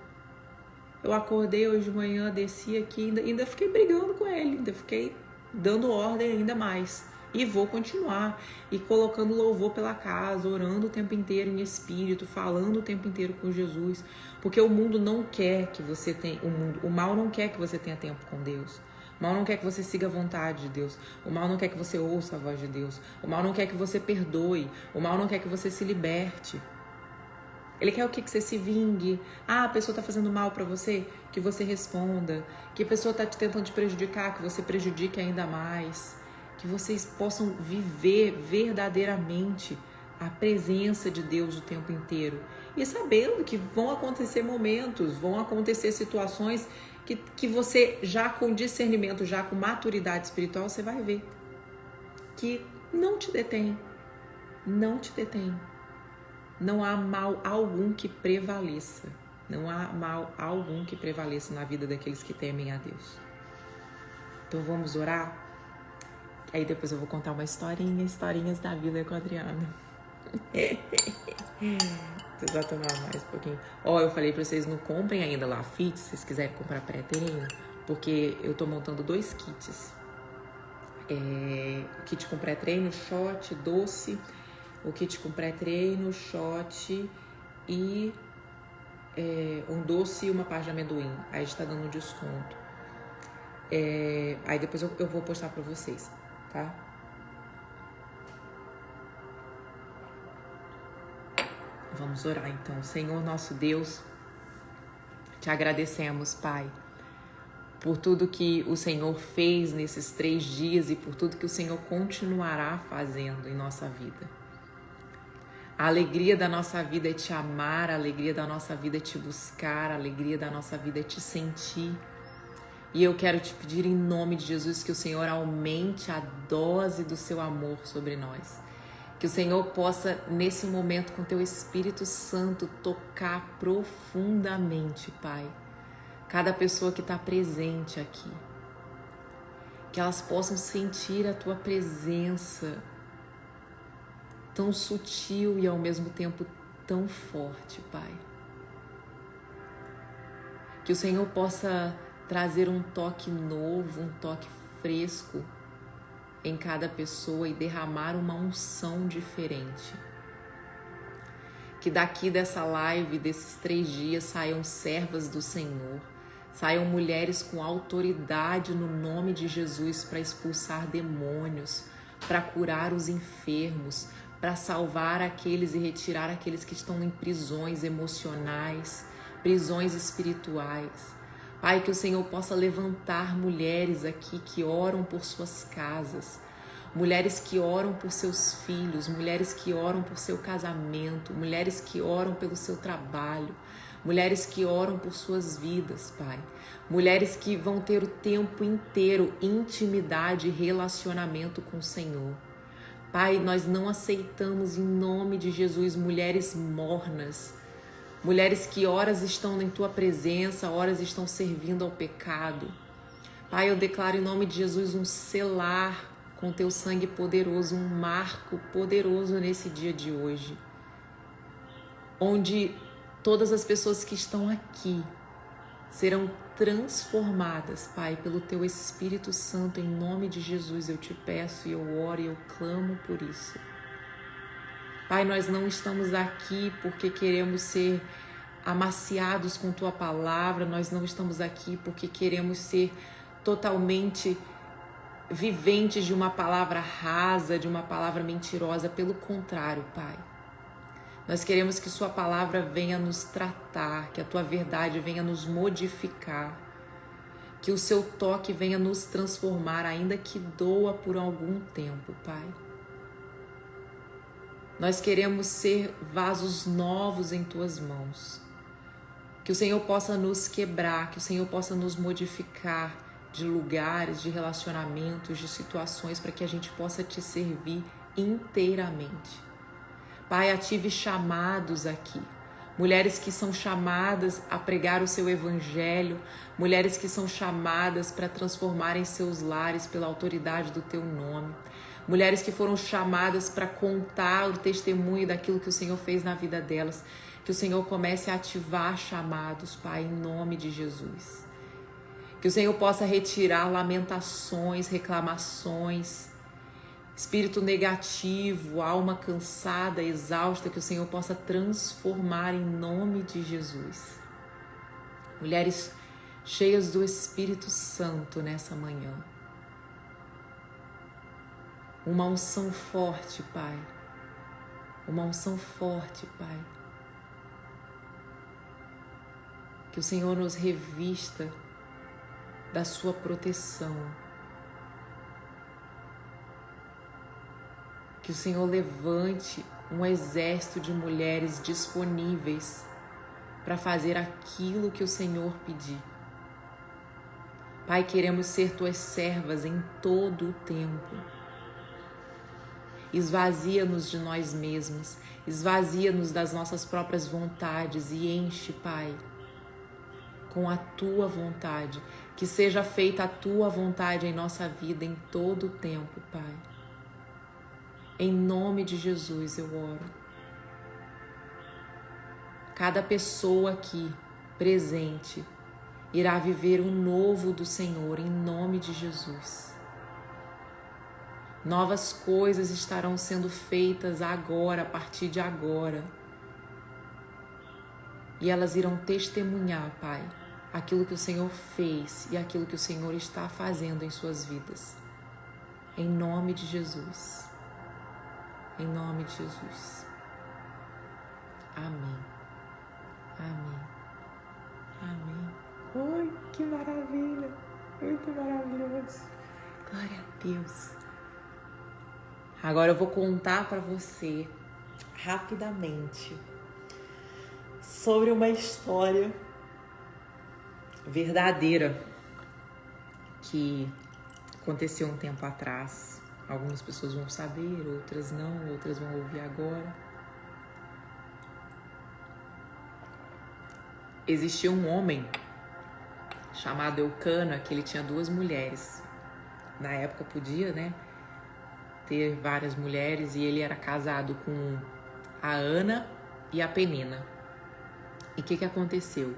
Eu acordei hoje de manhã, desci aqui, ainda fiquei brigando com ele, ainda fiquei dando ordem ainda mais. E vou continuar. E colocando louvor pela casa, orando o tempo inteiro em espírito, falando o tempo inteiro com Jesus. Porque o mundo não quer que você tenha... O mal não quer que você tenha tempo com Deus. O mal não quer que você siga a vontade de Deus. O mal não quer que você ouça a voz de Deus. O mal não quer que você perdoe. O mal não quer que você se liberte. Ele quer o quê? Que você se vingue. Ah, a pessoa tá fazendo mal pra você? Que você responda. Que a pessoa tá te tentando te prejudicar? Que você prejudique ainda mais. Que vocês possam viver verdadeiramente a presença de Deus o tempo inteiro. E sabendo que vão acontecer momentos, vão acontecer situações que você já com discernimento, já com maturidade espiritual, você vai ver que não te detém. Não te detém. Não há mal algum que prevaleça. Não há mal algum que prevaleça na vida daqueles que temem a Deus. Então vamos orar? Aí depois eu vou contar uma historinhas da vida com a Adriana. Vocês vão tomar mais um pouquinho. Eu falei pra vocês, não comprem ainda lá Fit, se vocês quiserem comprar pré-treino, porque eu tô montando 2 kits. Kit com pré-treino, shot, doce. O kit com pré-treino, shot e um doce e uma parte de amendoim. Aí está dando um desconto. Aí depois eu vou postar pra vocês, tá? Vamos orar então. Senhor nosso Deus, te agradecemos, Pai, por tudo que o Senhor fez nesses 3 dias e por tudo que o Senhor continuará fazendo em nossa vida. A alegria da nossa vida é te amar, a alegria da nossa vida é te buscar, a alegria da nossa vida é te sentir. E eu quero te pedir em nome de Jesus que o Senhor aumente a dose do seu amor sobre nós. Que o Senhor possa, nesse momento, com teu Espírito Santo, tocar profundamente, Pai, cada pessoa que está presente aqui. Que elas possam sentir a tua presença tão sutil e ao mesmo tempo tão forte, Pai. Que o Senhor possa trazer um toque novo, um toque fresco em cada pessoa e derramar uma unção diferente. Que daqui dessa live, desses 3 dias, saiam servas do Senhor, saiam mulheres com autoridade no nome de Jesus para expulsar demônios, para curar os enfermos, para salvar aqueles e retirar aqueles que estão em prisões emocionais, prisões espirituais. Pai, que o Senhor possa levantar mulheres aqui que oram por suas casas, mulheres que oram por seus filhos, mulheres que oram por seu casamento, mulheres que oram pelo seu trabalho, mulheres que oram por suas vidas, Pai. Mulheres que vão ter o tempo inteiro intimidade e relacionamento com o Senhor. Pai, nós não aceitamos em nome de Jesus mulheres mornas, mulheres que horas estão em tua presença, horas estão servindo ao pecado. Pai, eu declaro em nome de Jesus um selar com teu sangue poderoso, um marco poderoso nesse dia de hoje, onde todas as pessoas que estão aqui serão transformadas, Pai, pelo teu Espírito Santo. Em nome de Jesus eu te peço e eu oro e eu clamo por isso. Pai, nós não estamos aqui porque queremos ser amaciados com tua palavra, nós não estamos aqui porque queremos ser totalmente viventes de uma palavra rasa, de uma palavra mentirosa. Pelo contrário, Pai, nós queremos que sua palavra venha nos tratar, que a tua verdade venha nos modificar, que o seu toque venha nos transformar, ainda que doa por algum tempo, Pai. Nós queremos ser vasos novos em tuas mãos, que o Senhor possa nos quebrar, que o Senhor possa nos modificar de lugares, de relacionamentos, de situações, para que a gente possa te servir inteiramente. Pai, ative chamados aqui, mulheres que são chamadas a pregar o seu evangelho, mulheres que são chamadas para transformarem seus lares pela autoridade do teu nome, mulheres que foram chamadas para contar o testemunho daquilo que o Senhor fez na vida delas. Que o Senhor comece a ativar chamados, Pai, em nome de Jesus. Que o Senhor possa retirar lamentações, reclamações, espírito negativo, alma cansada, exausta, que o Senhor possa transformar em nome de Jesus. Mulheres cheias do Espírito Santo nessa manhã. Uma unção forte, Pai. Uma unção forte, Pai. Que o Senhor nos revista da sua proteção. Que o Senhor levante um exército de mulheres disponíveis para fazer aquilo que o Senhor pedir. Pai, queremos ser tuas servas em todo o tempo. Esvazia-nos de nós mesmos, esvazia-nos das nossas próprias vontades e enche, Pai, com a tua vontade. Que seja feita a tua vontade em nossa vida em todo o tempo, Pai. Em nome de Jesus eu oro. Cada pessoa aqui presente irá viver o novo do Senhor em nome de Jesus. Novas coisas estarão sendo feitas agora, a partir de agora. E elas irão testemunhar, Pai, aquilo que o Senhor fez e aquilo que o Senhor está fazendo em suas vidas. Em nome de Jesus. Em nome de Jesus. Amém. Amém. Amém. Oi, que maravilha. Muito maravilhoso. Glória a Deus. Agora eu vou contar para você rapidamente sobre uma história verdadeira que aconteceu um tempo atrás. Algumas pessoas vão saber, outras não, outras vão ouvir agora. Existia um homem chamado Eucana, que ele tinha 2 mulheres. Na época podia, né, ter várias mulheres, e ele era casado com a Ana e a Penina. E o que aconteceu?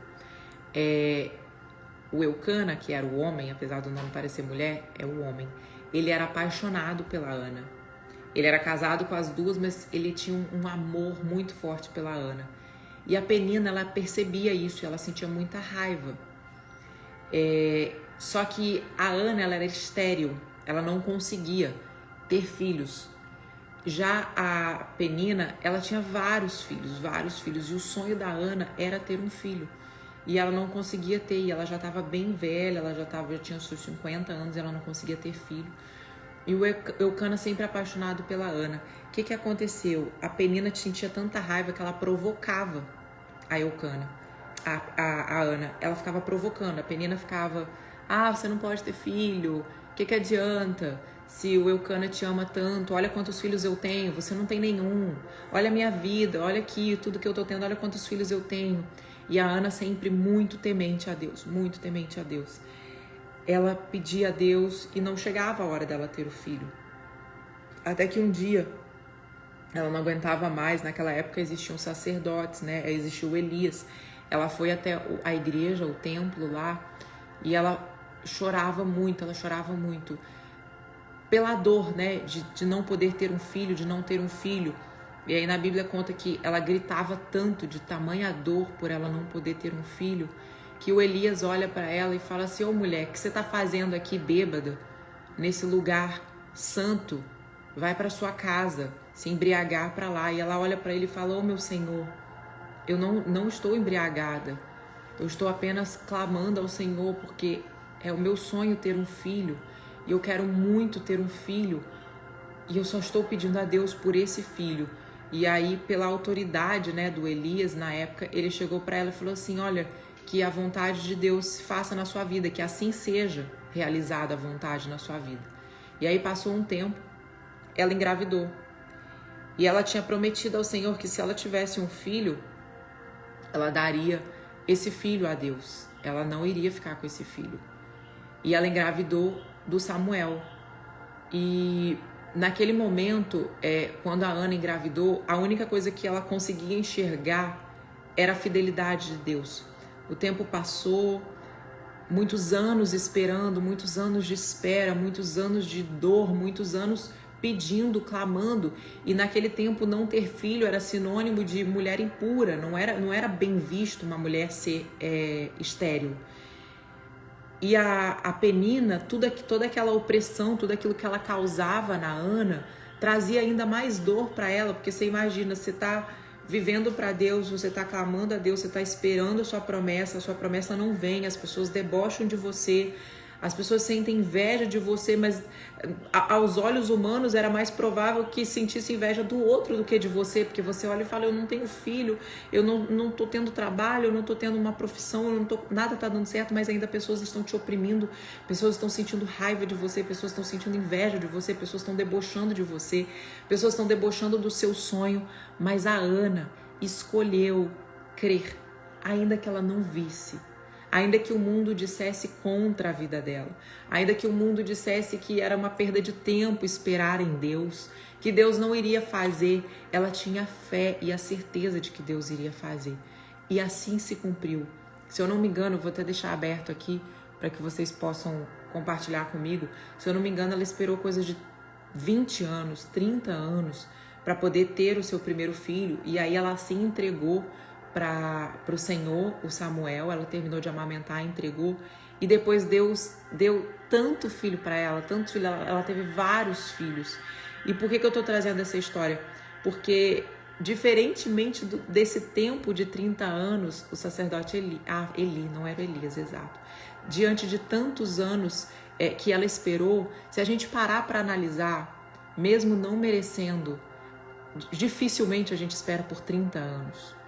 O Eucana, que era o homem, apesar do nome parecer mulher, é o homem. Ele era apaixonado pela Ana. Ele era casado com as 2, mas ele tinha um amor muito forte pela Ana. E a Penina, ela percebia isso, ela sentia muita raiva. Só que a Ana, ela era estéril, ela não conseguia ter filhos. Já a Penina, ela tinha vários filhos, e o sonho da Ana era ter um filho. E ela não conseguia ter, e ela já estava bem velha, ela já tinha os seus 50 anos, e ela não conseguia ter filho. E o Eucana sempre apaixonado pela Ana. O que aconteceu? A Penina sentia tanta raiva que ela provocava a Eucana, a Ana. Ela ficava provocando, a Penina ficava: você não pode ter filho, o que adianta? Se o Eucana te ama tanto, olha quantos filhos eu tenho, você não tem nenhum. Olha a minha vida, olha aqui, tudo que eu tô tendo, olha quantos filhos eu tenho. E a Ana sempre muito temente a Deus, muito temente a Deus. Ela pedia a Deus e não chegava a hora dela ter o filho. Até que um dia, ela não aguentava mais. Naquela época existiam sacerdotes, né? Existiu Elias. Ela foi até a igreja, o templo lá, e ela chorava muito, pela dor, né, de não poder ter um filho, de não ter um filho. E aí na Bíblia conta que ela gritava tanto de tamanha dor por ela não poder ter um filho, que o Elias olha para ela e fala assim: mulher, o que você está fazendo aqui bêbada, nesse lugar santo? Vai para sua casa, se embriagar para lá. E ela olha para ele e fala: meu Senhor, eu não estou embriagada, eu estou apenas clamando ao Senhor, porque é o meu sonho ter um filho. E eu quero muito ter um filho, e eu só estou pedindo a Deus por esse filho. E aí, pela autoridade, né, do Elias, na época, ele chegou para ela e falou assim: olha, que a vontade de Deus se faça na sua vida, que assim seja realizada a vontade na sua vida. E aí passou um tempo, ela engravidou. E ela tinha prometido ao Senhor que se ela tivesse um filho, ela daria esse filho a Deus. Ela não iria ficar com esse filho. E ela engravidou do Samuel. E naquele momento, quando a Ana engravidou, a única coisa que ela conseguia enxergar era a fidelidade de Deus. O tempo passou, muitos anos esperando, muitos anos de espera, muitos anos de dor, muitos anos pedindo, clamando. E naquele tempo não ter filho era sinônimo de mulher impura, não era bem visto uma mulher ser estéril. E a Penina, toda aquela opressão, tudo aquilo que ela causava na Ana, trazia ainda mais dor para ela, porque você imagina, você está vivendo para Deus, você está clamando a Deus, você está esperando a sua promessa não vem, as pessoas debocham de você, As pessoas sentem inveja de você, mas aos olhos humanos era mais provável que sentisse inveja do outro do que de você, porque você olha e fala, eu não tenho filho, eu não tô tendo trabalho, eu não tô tendo uma profissão, nada tá dando certo, mas ainda pessoas estão te oprimindo, pessoas estão sentindo raiva de você, pessoas estão sentindo inveja de você, pessoas estão debochando de você, pessoas estão debochando do seu sonho, mas a Ana escolheu crer, ainda que ela não visse. Ainda que o mundo dissesse contra a vida dela, ainda que o mundo dissesse que era uma perda de tempo esperar em Deus, que Deus não iria fazer, ela tinha fé e a certeza de que Deus iria fazer. E assim se cumpriu. Se eu não me engano, eu vou até deixar aberto aqui para que vocês possam compartilhar comigo. Se eu não me engano, ela esperou coisas de 20 anos, 30 anos para poder ter o seu primeiro filho, e aí ela se entregou para o Senhor, o Samuel. Ela terminou de amamentar, entregou, e depois Deus deu tanto filho para ela, tanto filho, ela teve vários filhos. E por que eu estou trazendo essa história? Porque diferentemente desse tempo de 30 anos, o sacerdote Eli, não era Elias, exato, diante de tantos anos que ela esperou, se a gente parar para analisar, mesmo não merecendo, dificilmente a gente espera por 30 anos.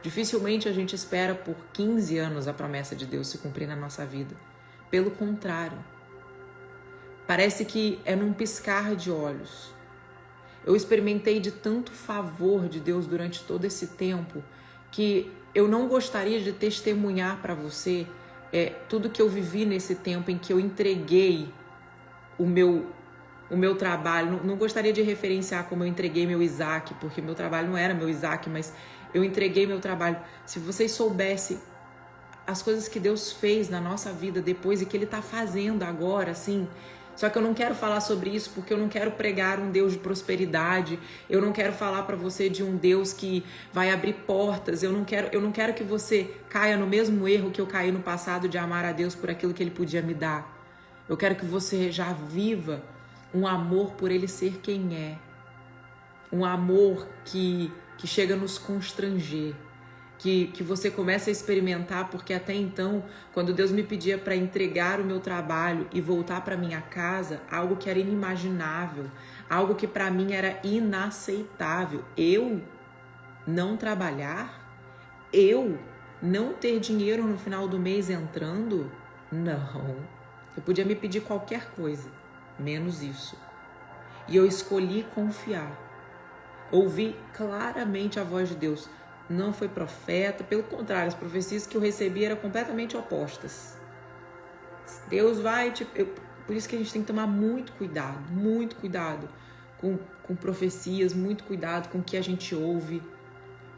Dificilmente a gente espera por 15 anos a promessa de Deus se cumprir na nossa vida. Pelo contrário, parece que é num piscar de olhos. Eu experimentei de tanto favor de Deus durante todo esse tempo que eu não gostaria de testemunhar para você tudo que eu vivi nesse tempo em que eu entreguei o meu trabalho. Não gostaria de referenciar como eu entreguei meu Isaac, porque meu trabalho não era meu Isaac, mas eu entreguei meu trabalho. Se vocês soubessem as coisas que Deus fez na nossa vida depois e que Ele está fazendo agora, assim. Só que eu não quero falar sobre isso porque eu não quero pregar um Deus de prosperidade. Eu não quero falar para você de um Deus que vai abrir portas. Eu não quero que você caia no mesmo erro que eu caí no passado de amar a Deus por aquilo que Ele podia me dar. Eu quero que você já viva um amor por Ele ser quem é. Um amor que chega a nos constranger, que você começa a experimentar, porque até então, quando Deus me pedia para entregar o meu trabalho e voltar para minha casa, algo que era inimaginável, algo que para mim era inaceitável, eu não trabalhar, eu não ter dinheiro no final do mês entrando, não. Você podia me pedir qualquer coisa, menos isso. E eu escolhi confiar. Ouvi claramente a voz de Deus. Não foi profeta, pelo contrário, as profecias que eu recebi eram completamente opostas. Deus vai... por isso que a gente tem que tomar muito cuidado com profecias, muito cuidado com o que a gente ouve.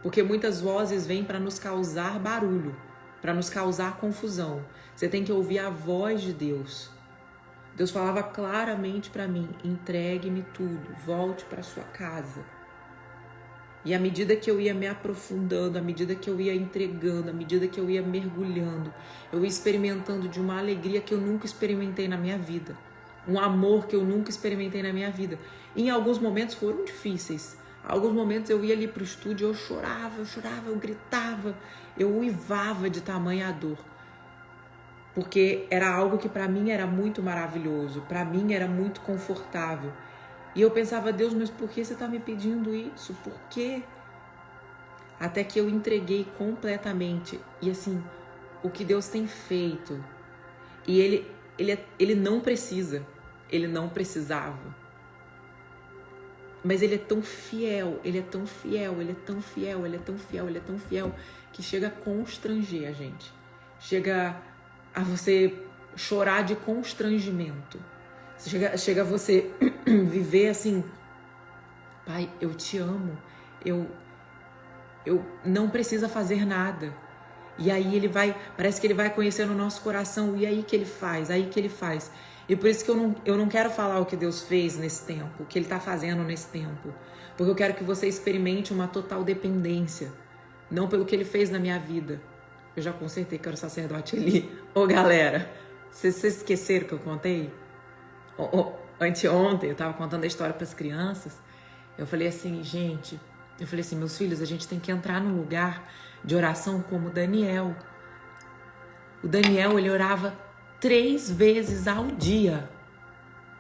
Porque muitas vozes vêm para nos causar barulho, para nos causar confusão. Você tem que ouvir a voz de Deus. Deus falava claramente para mim, entregue-me tudo, volte para sua casa. E à medida que eu ia me aprofundando, à medida que eu ia entregando, à medida que eu ia mergulhando, eu ia experimentando de uma alegria que eu nunca experimentei na minha vida. Um amor que eu nunca experimentei na minha vida. E em alguns momentos foram difíceis. Em alguns momentos eu ia ali para o estúdio, eu chorava, eu gritava, eu uivava de tamanha dor. Porque era algo que para mim era muito maravilhoso, para mim era muito confortável. E eu pensava, Deus, mas por que você está me pedindo isso? Por quê? Até que eu entreguei completamente. E assim, o que Deus tem feito. E ele não precisa. Ele não precisava. Mas Ele é tão fiel, Ele é tão fiel, Ele é tão fiel, Ele é tão fiel, Ele é tão fiel, que chega a constranger a gente. Chega a você chorar de constrangimento. Chega a você viver assim, Pai, eu te amo, eu não precisa fazer nada. E aí parece que Ele vai conhecendo o nosso coração, e aí que Ele faz. E por isso que eu não quero falar o que Deus fez nesse tempo, o que Ele está fazendo nesse tempo. Porque eu quero que você experimente uma total dependência, não pelo que Ele fez na minha vida. Eu já consertei que era o sacerdote ali. Ô galera, vocês esqueceram que eu contei? Anteontem eu tava contando a história para as crianças. Eu falei assim, gente, meus filhos, a gente tem que entrar num lugar de oração como Daniel. O Daniel, ele orava 3 vezes ao dia.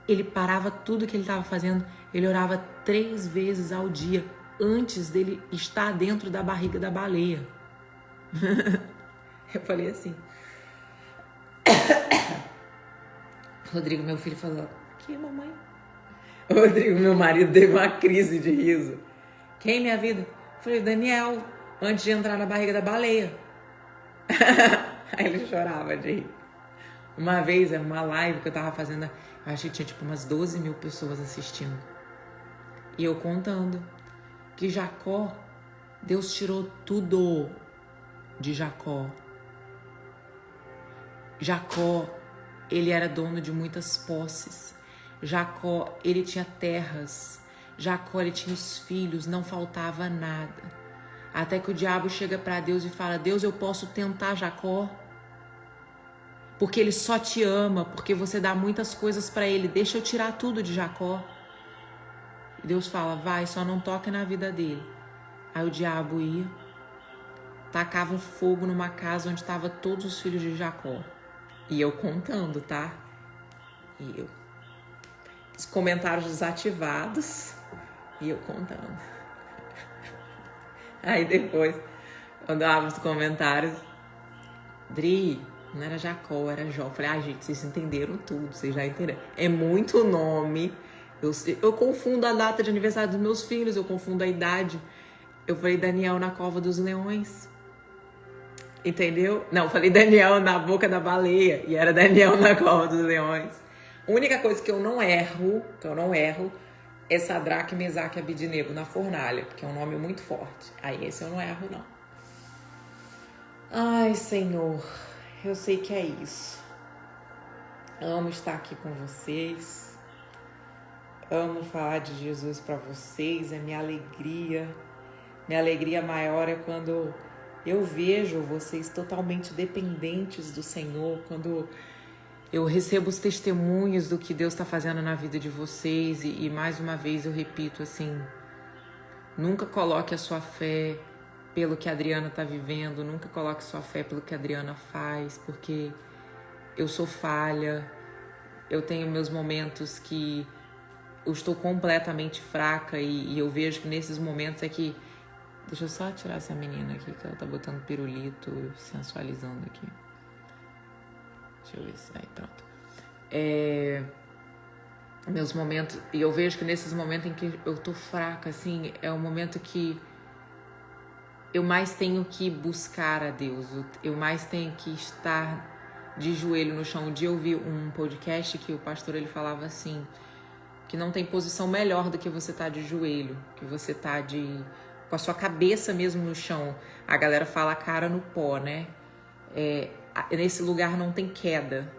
Ele parava tudo que ele estava fazendo, ele orava 3 vezes ao dia, antes dele estar dentro da barriga da baleia. Eu falei assim. Rodrigo, meu filho, falou: que mamãe? Rodrigo, meu marido, teve uma crise de riso. Quem, minha vida? Eu falei: Daniel, antes de entrar na barriga da baleia. Aí ele chorava de rir. Uma vez, uma live que eu tava fazendo, eu acho que tinha tipo umas 12 mil pessoas assistindo. E eu contando que Jacó, Deus tirou tudo de Jacó. Jacó, ele era dono de muitas posses. Jacó, ele tinha terras. Jacó, ele tinha os filhos, não faltava nada. Até que o diabo chega para Deus e fala: Deus, eu posso tentar Jacó? Porque ele só te ama, porque você dá muitas coisas para ele. Deixa eu tirar tudo de Jacó. E Deus fala: vai, só não toque na vida dele. Aí o diabo ia, tacava um fogo numa casa onde estavam todos os filhos de Jacó. E eu contando, tá? E eu. Os comentários desativados. E eu contando. Aí depois, quando eu abro os comentários, Dri, não era Jacó, era Jó. Eu falei: ai, gente, vocês entenderam tudo, vocês já entenderam. É muito nome. Eu confundo a data de aniversário dos meus filhos, eu confundo a idade. Eu falei Daniel na cova dos leões. Entendeu? Não, eu falei Daniel na boca da baleia. E era Daniel na cova dos leões. A única coisa que eu não erro, é Sadraque, Mesaque e Abidnego na fornalha, porque é um nome muito forte. Aí esse eu não erro, não. Ai, Senhor, eu sei que é isso. Amo estar aqui com vocês. Amo falar de Jesus para vocês, é minha alegria. Minha alegria maior é quando eu vejo vocês totalmente dependentes do Senhor, quando eu recebo os testemunhos do que Deus está fazendo na vida de vocês. E mais uma vez eu repito assim, nunca coloque a sua fé pelo que a Adriana está vivendo, nunca coloque sua fé pelo que a Adriana faz, porque eu sou falha, eu tenho meus momentos que eu estou completamente fraca e eu vejo que nesses momentos é que... Deixa eu só tirar essa menina aqui, que ela tá botando pirulito, sensualizando aqui. Deixa eu ver se... Aí, pronto. Meus momentos... E eu vejo que nesses momentos em que eu tô fraca, assim, é o momento que eu mais tenho que buscar a Deus. Eu mais tenho que estar de joelho no chão. Um dia eu vi um podcast que o pastor, ele falava assim, que não tem posição melhor do que você tá de joelho, que você tá com a sua cabeça mesmo no chão. A galera fala a cara no pó, né? Nesse lugar não tem queda.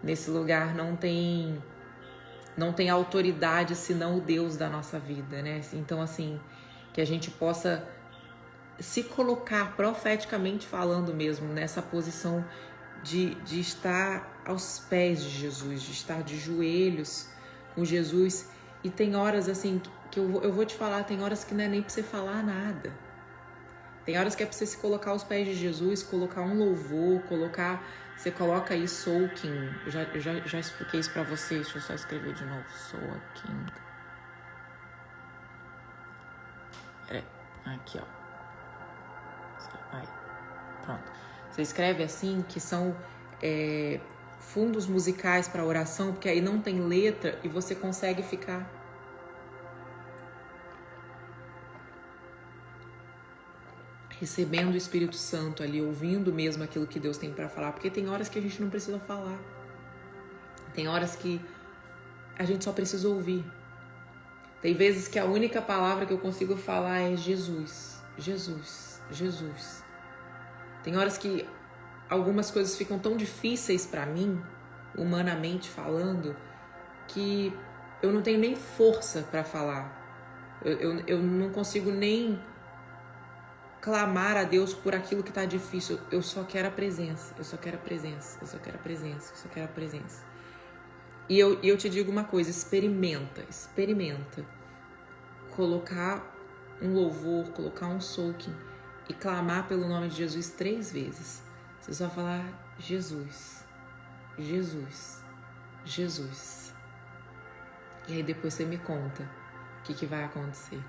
Nesse lugar não tem autoridade senão o Deus da nossa vida, né? Então, assim, que a gente possa se colocar profeticamente falando mesmo nessa posição de estar aos pés de Jesus, de estar de joelhos com Jesus. E tem horas assim que eu vou te falar, tem horas que não é nem pra você falar nada. Tem horas que é pra você se colocar aos pés de Jesus, colocar um louvor, você coloca aí soaking. Eu já expliquei isso pra vocês, deixa eu só escrever de novo. Soaking. Aqui, ó. Aí, pronto. Você escreve assim, que são fundos musicais para oração, porque aí não tem letra e você consegue ficar recebendo o Espírito Santo ali, ouvindo mesmo aquilo que Deus tem para falar, porque tem horas que a gente não precisa falar, tem horas que a gente só precisa ouvir. Tem vezes que a única palavra que eu consigo falar é Jesus, Jesus, Jesus. Tem horas que algumas coisas ficam tão difíceis para mim, humanamente falando, que eu não tenho nem força para falar. Eu não consigo nem clamar a Deus por aquilo que tá difícil. Eu só quero a presença, eu só quero a presença, eu só quero a presença, eu só quero a presença. E eu te digo uma coisa, experimenta. Colocar um louvor, colocar um soaking e clamar pelo nome de Jesus 3 vezes. Você só falar Jesus, Jesus, Jesus. E aí depois você me conta o que vai acontecer.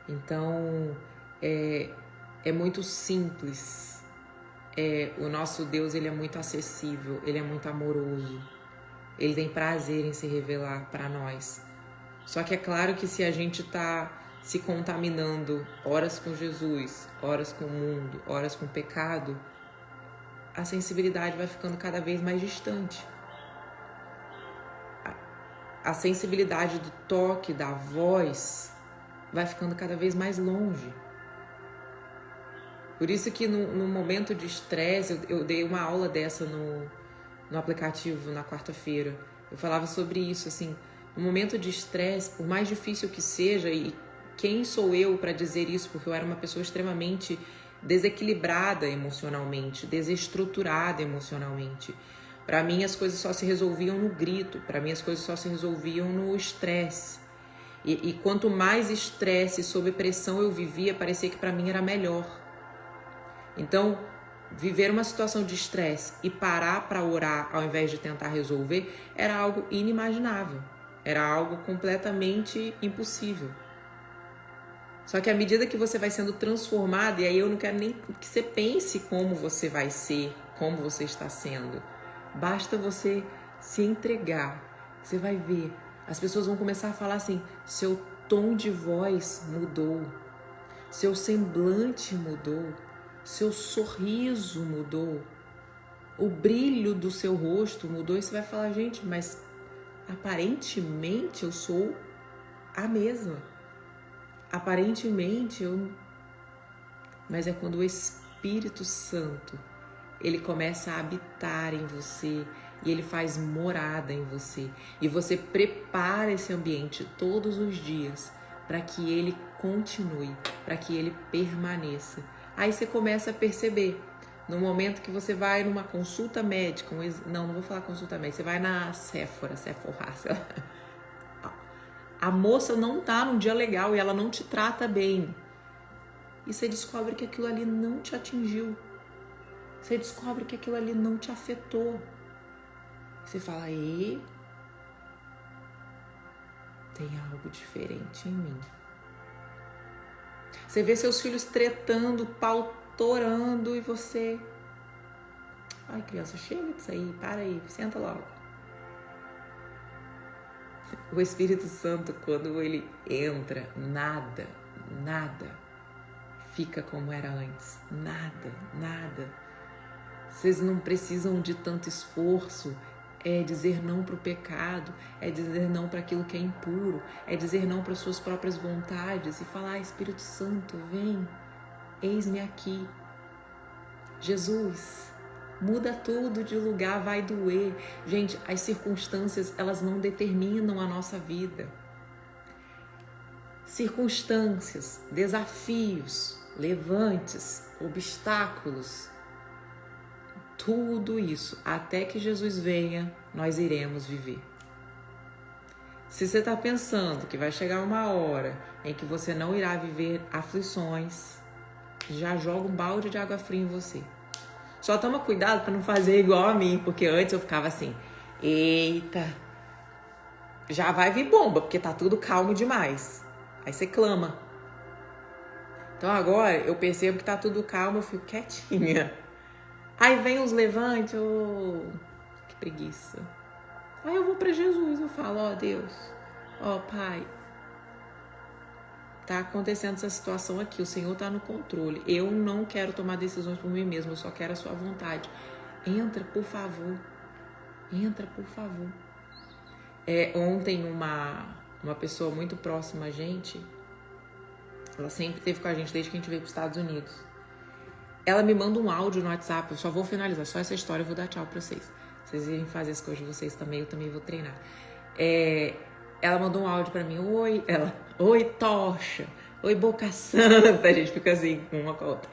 Então, é muito simples. O nosso Deus, ele é muito acessível, ele é muito amoroso. Ele tem prazer em se revelar para nós. Só que é claro que se a gente está se contaminando horas com Jesus, horas com o mundo, horas com o pecado, a sensibilidade vai ficando cada vez mais distante. A sensibilidade do toque, da voz, vai ficando cada vez mais longe. Por isso que no momento de estresse, eu dei uma aula dessa no aplicativo na quarta-feira. Eu falava sobre isso, assim, no momento de estresse, por mais difícil que seja, e quem sou eu para dizer isso? Porque eu era uma pessoa extremamente desequilibrada emocionalmente, desestruturada emocionalmente. Para mim as coisas só se resolviam no grito, para mim as coisas só se resolviam no estresse. E quanto mais estresse sob pressão eu vivia, parecia que para mim era melhor. Então, viver uma situação de estresse e parar para orar ao invés de tentar resolver era algo inimaginável, era algo completamente impossível. Só que à medida que você vai sendo transformado, e aí eu não quero nem que você pense como você vai ser, como você está sendo. Basta você se entregar, você vai ver. As pessoas vão começar a falar assim, seu tom de voz mudou, seu semblante mudou, seu sorriso mudou, o brilho do seu rosto mudou. E você vai falar, gente, mas aparentemente eu sou a mesma. Aparentemente eu... Mas é quando o Espírito Santo, ele começa a habitar em você e ele faz morada em você. E você prepara esse ambiente todos os dias para que ele continue, para que ele permaneça. Aí você começa a perceber, no momento que você vai numa consulta médica, não vou falar consulta médica, você vai na Sephora, sei lá. A moça não tá num dia legal e ela não te trata bem. E você descobre que aquilo ali não te atingiu. Você descobre que aquilo ali não te afetou. Você fala, tem algo diferente em mim. Você vê seus filhos tretando, pau torando e você... Ai, criança, chega disso aí, para aí, senta logo. O Espírito Santo, quando ele entra, nada fica como era antes. Nada. Vocês não precisam de tanto esforço. É dizer não para o pecado, é dizer não para aquilo que é impuro, é dizer não para suas próprias vontades e falar, Espírito Santo, vem, eis-me aqui. Jesus, muda tudo de lugar, vai doer. Gente, as circunstâncias, elas não determinam a nossa vida. Circunstâncias, desafios, levantes, obstáculos, tudo isso, até que Jesus venha, nós iremos viver. Se você está pensando que vai chegar uma hora em que você não irá viver aflições, já joga um balde de água fria em você. Só toma cuidado para não fazer igual a mim, porque antes eu ficava assim, eita, já vai vir bomba, porque tá tudo calmo demais. Aí você clama. Então agora eu percebo que tá tudo calmo, eu fico quietinha. Aí vem os levantes, que preguiça. Aí eu vou para Jesus, eu falo, Deus, Pai, tá acontecendo essa situação aqui, o Senhor tá no controle. Eu não quero tomar decisões por mim mesmo, eu só quero a sua vontade. Entra, por favor. Ontem uma pessoa muito próxima a gente, ela sempre esteve com a gente desde que a gente veio para os Estados Unidos. Ela me manda um áudio no WhatsApp, eu só vou finalizar, só essa história eu vou dar tchau pra vocês. Vocês irem fazer as coisas de vocês também, eu também vou treinar. Ela mandou um áudio pra mim, oi Tocha, oi Boca Santa, a gente fica assim, uma com a outra.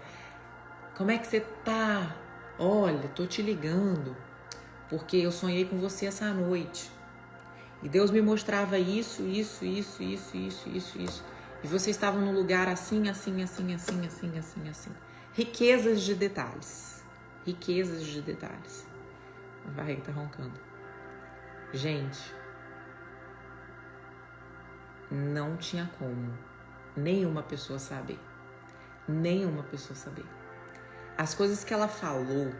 Como é que você tá? Olha, tô te ligando, porque eu sonhei com você essa noite. E Deus me mostrava isso. E vocês estavam num lugar assim. Riquezas de detalhes. A barriga tá roncando. Gente, não tinha como nenhuma pessoa saber. Nenhuma pessoa saber. As coisas que ela falou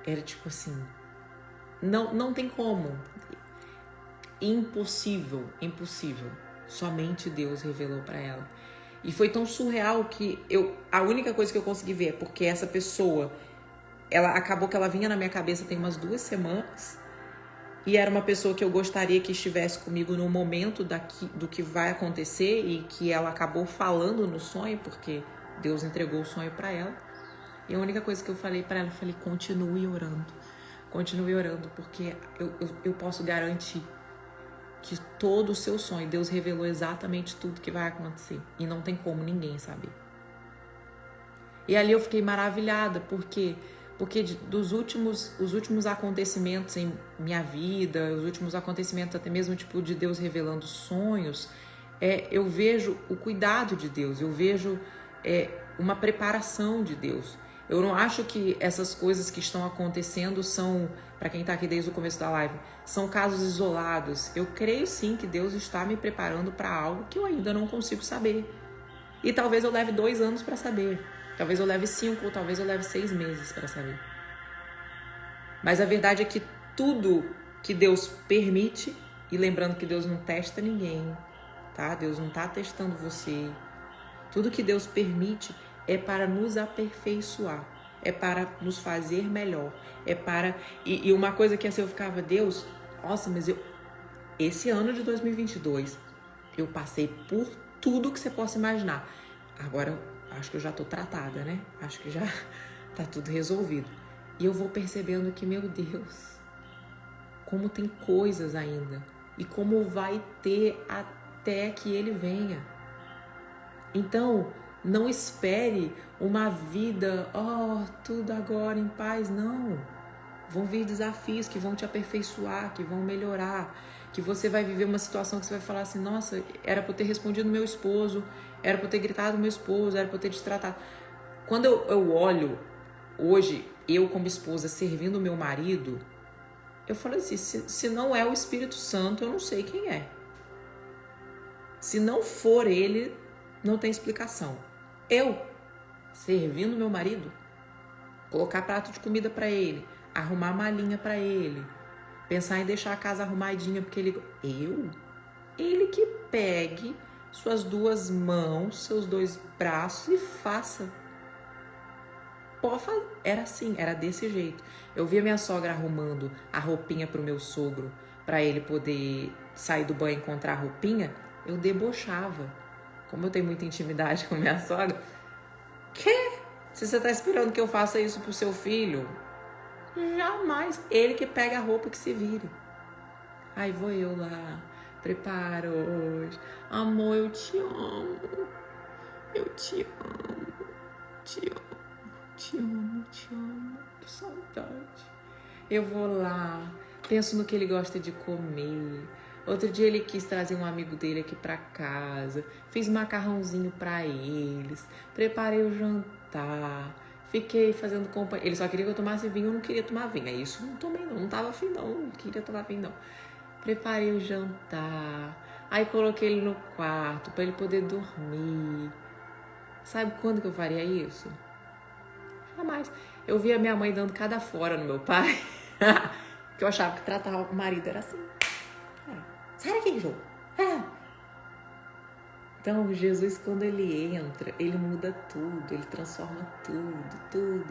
era tipo assim, não tem como. Impossível. Somente Deus revelou pra ela. E foi tão surreal que a única coisa que eu consegui ver é porque essa pessoa, ela acabou que ela vinha na minha cabeça tem umas 2 semanas e era uma pessoa que eu gostaria que estivesse comigo no momento do que vai acontecer e que ela acabou falando no sonho, porque Deus entregou o sonho pra ela. E a única coisa que eu falei pra ela, eu falei, continue orando, porque eu posso garantir que todo o seu sonho, Deus revelou exatamente tudo que vai acontecer. E não tem como ninguém saber. E ali eu fiquei maravilhada, porque os últimos acontecimentos em minha vida, os últimos acontecimentos até mesmo tipo de Deus revelando sonhos, eu vejo o cuidado de Deus, eu vejo uma preparação de Deus. Eu não acho que essas coisas que estão acontecendo são, para quem está aqui desde o começo da live, são casos isolados. Eu creio sim que Deus está me preparando para algo que eu ainda não consigo saber. E talvez eu leve 2 anos para saber. Talvez eu leve 5 ou talvez eu leve 6 meses para saber. Mas a verdade é que tudo que Deus permite, e lembrando que Deus não testa ninguém, tá? Deus não está testando você. Tudo que Deus permite é para nos aperfeiçoar, é para nos fazer melhor, é para... E uma coisa que assim eu ficava, Deus, nossa, mas esse ano de 2022, eu passei por tudo que você possa imaginar. Agora, acho que eu já tô tratada, né? Acho que já tá tudo resolvido. E eu vou percebendo que, meu Deus, como tem coisas ainda, e como vai ter até que Ele venha. Então, não espere uma vida, tudo agora em paz, não. Vão vir desafios que vão te aperfeiçoar, que vão melhorar, que você vai viver uma situação que você vai falar assim, nossa, era pra eu ter respondido meu esposo, era pra eu ter gritado no meu esposo, era pra eu ter destratado. Quando eu olho hoje, eu como esposa servindo o meu marido, eu falo assim, se não é o Espírito Santo, eu não sei quem é. Se não for ele, não tem explicação. Eu, servindo meu marido, colocar prato de comida para ele, arrumar malinha para ele, pensar em deixar a casa arrumadinha, porque ele que pegue suas 2 mãos, seus 2 braços e faça. Era assim, era desse jeito. Eu via minha sogra arrumando a roupinha pro meu sogro, para ele poder sair do banho e encontrar a roupinha, eu debochava. Como eu tenho muita intimidade com minha sogra, se você tá esperando que eu faça isso pro seu filho, jamais. Ele que pega a roupa que se vire. Aí vou eu lá, preparo hoje. Amor, eu te amo. Eu te amo. Te amo. Te amo, te amo. Que saudade. Eu vou lá, penso no que ele gosta de comer. Outro dia ele quis trazer um amigo dele aqui pra casa. Fiz macarrãozinho pra eles. Preparei o jantar. Fiquei fazendo companhia. Ele só queria que eu tomasse vinho, eu não queria tomar vinho. Aí isso não tomei não, não tava afim não queria tomar vinho não. Preparei o jantar. Aí coloquei ele no quarto pra ele poder dormir. Sabe quando que eu faria isso? Jamais. Eu via minha mãe dando cada fora no meu pai. Que eu achava que tratava o marido era assim. Sai daqui, jogo. Então, Jesus, quando ele entra, ele muda tudo, ele transforma tudo.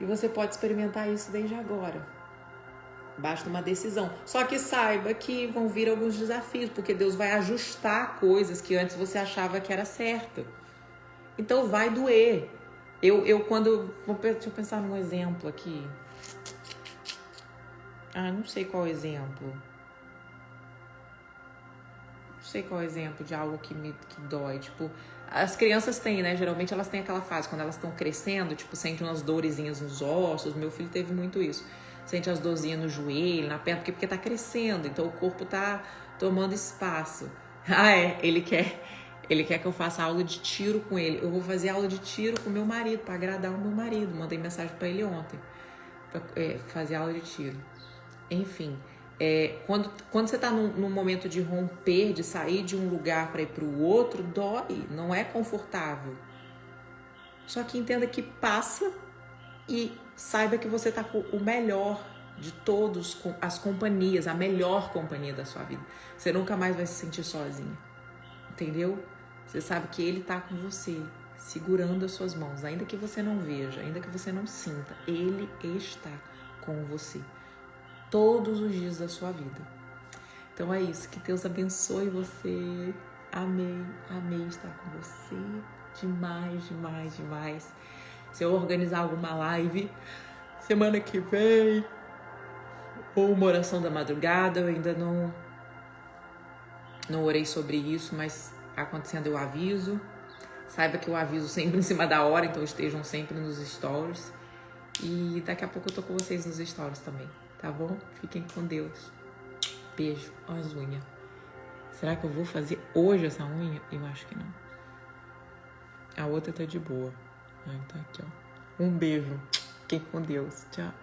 E você pode experimentar isso desde agora. Basta uma decisão. Só que saiba que vão vir alguns desafios, porque Deus vai ajustar coisas que antes você achava que era certo. Então, vai doer. Deixa eu pensar num exemplo aqui. Não sei qual exemplo. Não sei qual exemplo de algo que dói. Tipo, as crianças têm, né? Geralmente elas têm aquela fase, quando elas estão crescendo, tipo, sente umas dorezinhas nos ossos. Meu filho teve muito isso. Sente as dorzinhas no joelho, na perna, porque tá crescendo. Então o corpo tá tomando espaço. Ele quer... Ele quer que eu faça aula de tiro com ele. Eu vou fazer aula de tiro com meu marido, para agradar o meu marido. Mandei mensagem para ele ontem. Pra, fazer aula de tiro. Enfim, quando você tá num momento de romper, de sair de um lugar para ir para o outro, dói, não é confortável. Só que entenda que passa e saiba que você tá com o melhor de todos, com as companhias, a melhor companhia da sua vida. Você nunca mais vai se sentir sozinha. Entendeu? Você sabe que ele tá com você, segurando as suas mãos, ainda que você não veja, ainda que você não sinta, ele está com você todos os dias da sua vida. Então é isso, que Deus abençoe você. Amei estar com você. Demais. Se eu organizar alguma live semana que vem, ou uma oração da madrugada, eu ainda não orei sobre isso, mas acontecendo eu aviso. Saiba que eu aviso sempre em cima da hora, então estejam sempre nos stories. E daqui a pouco eu tô com vocês nos stories também, tá bom? Fiquem com Deus. Beijo. Olha as unhas. Será que eu vou fazer hoje essa unha? Eu acho que não. A outra tá de boa. Tá aqui, ó. Um beijo. Fiquem com Deus. Tchau.